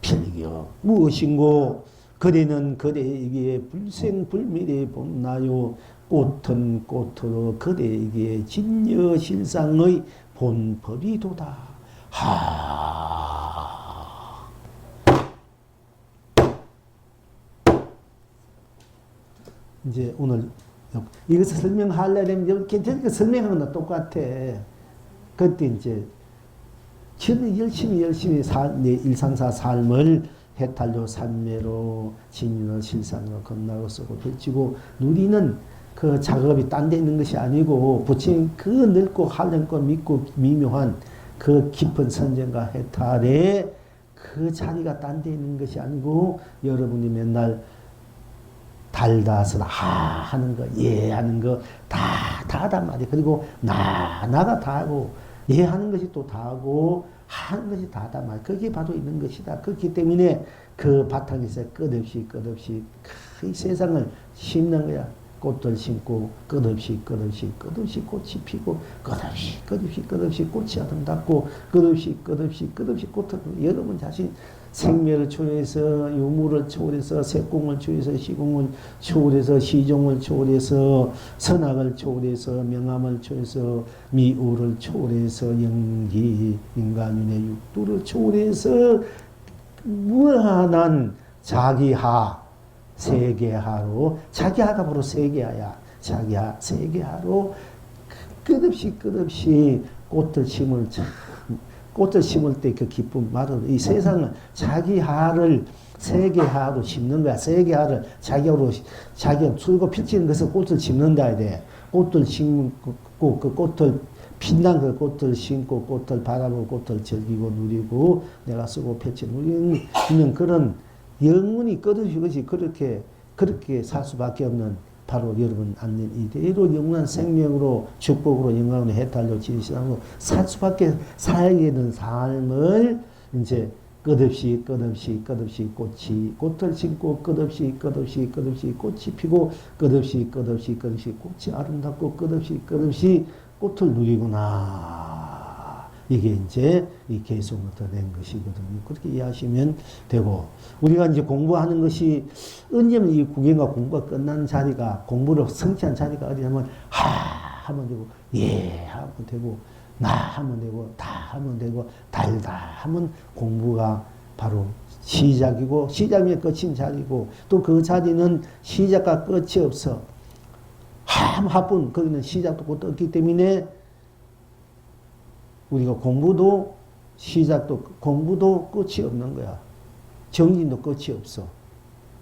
필경 무엇인고 그대는 그대에게 불생불멸의 본나요 꽃은 꽃으로 그대에게 진여실상의 본법이도다. 하. 이제 오늘 이것을 설명하려면 이렇게 설명하는 건 똑같아. 그때 이제 열심히 일상사 삶을 해탈로 산매로 진리로 실상으로 건나고 쓰고 펼치고 누리는 그 작업이 딴 데 있는 것이 아니고 부처님 그 넓고 하찮고 믿고 미묘한 그 깊은 선정과 해탈의 그 자리가 딴 데 있는 것이 아니고 여러분이 맨날 달다서나 하는 거, 하는 거 다단 말이야. 그리고 나가 다하고 하는 것이 또 다하고 하는 것이 다단 말이야. 그게 바로 있는 것이다. 그렇기 때문에 그 바탕에서 끝없이 그 세상을 심는 거야. 꽃을 심고 끝없이 꽃이 피고 끝없이 꽃이 아름답고 끝없이 꽃을 여러분 자신 생멸을 초월해서 유무를 초월해서 색공을 초월해서 시공을 초월해서 시종을 초월해서 선악을 초월해서 명암을 초월해서 미우를 초월해서 영기 인간인의 육두를 초월해서 무한한 자기하 세계하로 자기하가 바로 세계하야. 자기하 세계하로 끝없이 꽃을 심을 때 그 기쁨 말은 이 세상을 자기하를 세계하로 심는 거야. 세계하를 자기하로 술고 펼치는 것을 꽃을 심는다 해야 돼. 꽃을 심고 그 꽃을 빛난 그 꽃을 심고 꽃을 바라보고 꽃을 즐기고 누리고 내가 쓰고 펼치는 그런 영원히 끝없이 것이 그렇게 살 수밖에 없는 바로 여러분 앉는 이대로 영원한 생명으로 축복으로 영광으로 해탈로 지시하고 살 수밖에 살아야 되는 삶을 이제 끝없이 꽃을 심고 끝없이 꽃이 피고 끝없이 꽃이 아름답고 끝없이 꽃을 누리구나. 이게 이제 이 개성부터 된 것이거든요. 그렇게 이해하시면 되고, 우리가 이제 공부하는 것이 언제면 이 구경과 공부가 끝나는 자리가, 공부를 성취한 자리가 어디냐면, 하면 되고, 하면 되고, 하면 되고, 하면 되고, 달다 하면 공부가 바로 시작이고, 시작이면 끝인 자리고, 또 그 자리는 시작과 끝이 없어. 하뿐, 거기는 시작도 끝도 없기 때문에, 우리가 공부도 공부도 끝이 없는 거야. 정진도 끝이 없어.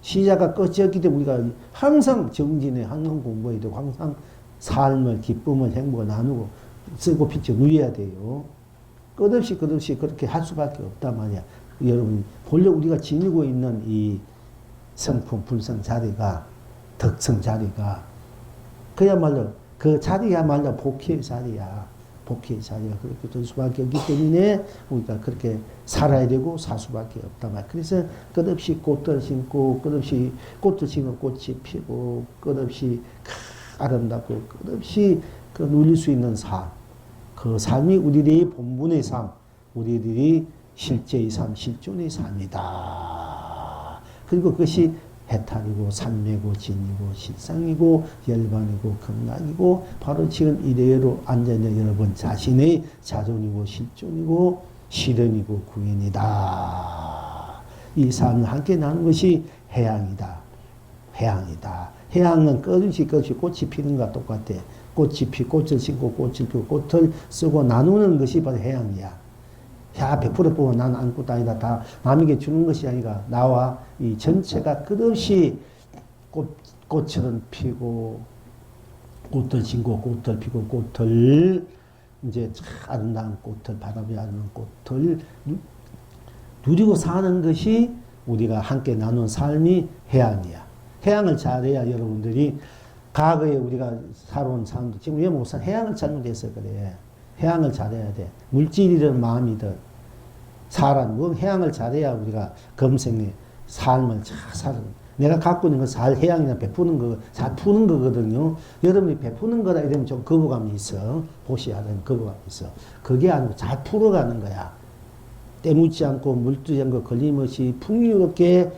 시작과 끝이 없기 때문에 우리가 항상 정진해, 항상 공부해야 되고, 항상 삶을, 기쁨을, 행복을 나누고, 쓰고 빛을 누려야 돼요. 끝없이 그렇게 할 수밖에 없단 말이야. 여러분, 본래 우리가 지니고 있는 이 성품, 불성 자리가, 덕성 자리가, 그야말로 그 자리야말로 복희의 자리야. 복희의 자리가 그렇게 될 수밖에 없기 때문에 우리가 그렇게 살아야 되고 살 수밖에 없다 말. 그래서 끝없이 꽃들 심고 끝없이 꽃을 심고 꽃이 피고 끝없이 아름답고 끝없이 그 누릴 수 있는 삶. 그 삶이 우리들의 본분의 삶, 우리들이 실제의 삶, 실존의 삶이다. 그리고 그것이 해탈이고 산매고 진이고 실상이고 열반이고 극락이고 바로 지금 이래로 앉아있는 여러분 자신의 자존이고 실존이고 실현이고 구인이다. 이 삶을 함께 나누는 것이 해양이다. 해양이다. 해양은 끝없이 꽃이 피는 것과 똑같아. 꽃이 꽃을 심고 꽃을 피고 꽃을 쓰고 나누는 것이 바로 해양이야. 야, 100% 보면 나는 아무것도 아니다. 다 남에게 주는 것이 아니라 나와 이 전체가 끝없이 꽃처럼 피고 꽃을 심고 꽃을 피고 꽃을 이제 아름다운 꽃을 바라보며 아름다운 꽃을 누리고 사는 것이 우리가 함께 나눈 삶이 해양이야. 해양을 잘해야 여러분들이 과거에 우리가 살아온 삶도 지금 왜 못 살? 해양을 잘못해서 그래. 해양을 잘해야 돼. 물질이든 마음이든 사람, 뭐 해양을 잘해야 우리가 검생의 삶을 잘 사는. 내가 갖고 있는 건 잘 해양이나 베푸는 거, 잘 푸는 거거든요. 여러분이 베푸는 거다 이러면 좀 거부감이 있어. 보시야 되는 거부감이 있어. 그게 아니고 잘 풀어가는 거야. 때묻지 않고 물뜨지 않고 걸림없이 풍요롭게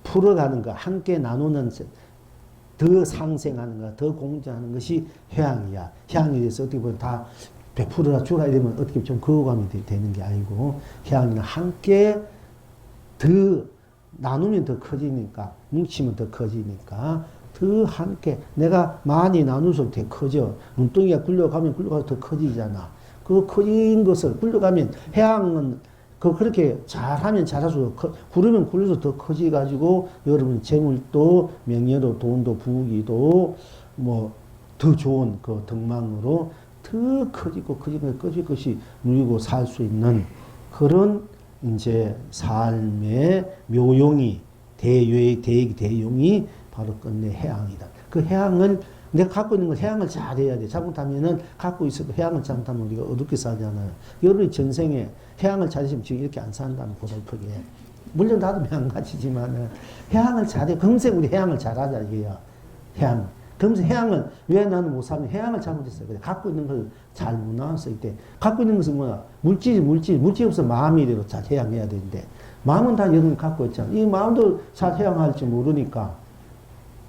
풀어가는 거, 함께 나누는 더 상생하는 거, 더 공존하는 것이 해양이야. 해양에 대해서 어떻게 보면 다 베풀어라 주라 이러면 어떻게 좀 거부감이 되는 게 아니고 해양이는 함께 더 나누면 더 커지니까 뭉치면 더 커지니까 더 함께 내가 많이 나눌수록 더 커져. 눈덩이가 굴려가면 굴려가서 더 커지잖아. 그 커진 것을 굴려가면 해양은 그렇게 잘하면 잘할수록 굴르면 굴려서 더 커지가지고 여러분 재물도 명예도 돈도 부귀도 뭐 더 좋은 그 덕망으로 더 커지고 커질 것이 누리고 살 수 있는 그런 이제 삶의 묘용이 대용이 바로 끝내 해양이다. 그 해양을 내가 갖고 있는 걸 해양을 잘해야 돼. 잘못하면은 갖고 있어도 해양을 잘못하면 우리가 어둡게 살잖아요. 여러분이 전생에 해양을 잘하시면 지금 이렇게 안 산다면 고달프게. 물론 나도 마찬가지지만은 해양을 잘해. 금생 우리 해양을 잘하자 이게요. 해양. 그러면서 해양을 왜 나는 못 사면 해양을 잘못했어요. 그래. 갖고 있는 걸 잘 못 나왔을 때 갖고 있는 것은 뭐야? 물질 없어 마음이대로 잘 해양해야 되는데 마음은 다 여러분이 갖고 있잖아. 이 마음도 잘 해양할지 모르니까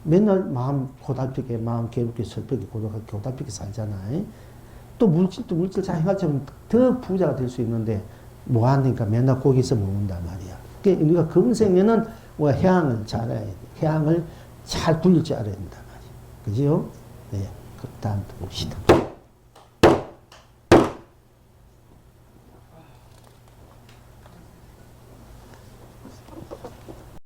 맨날 마음 고달프게 마음 괴롭게 슬프게 고달프게 살잖아요. 또 물질 잘 해가지고 더 부자가 될 수 있는데 뭐 하니까 맨날 거기서 먹는단 말이야. 그러니까 우리가 금생에는 우리가 해양을 잘해야 돼. 해양을 잘 굴릴 줄 알아야 된단 말이야. 그죠? 네. 그 다음 봅시다.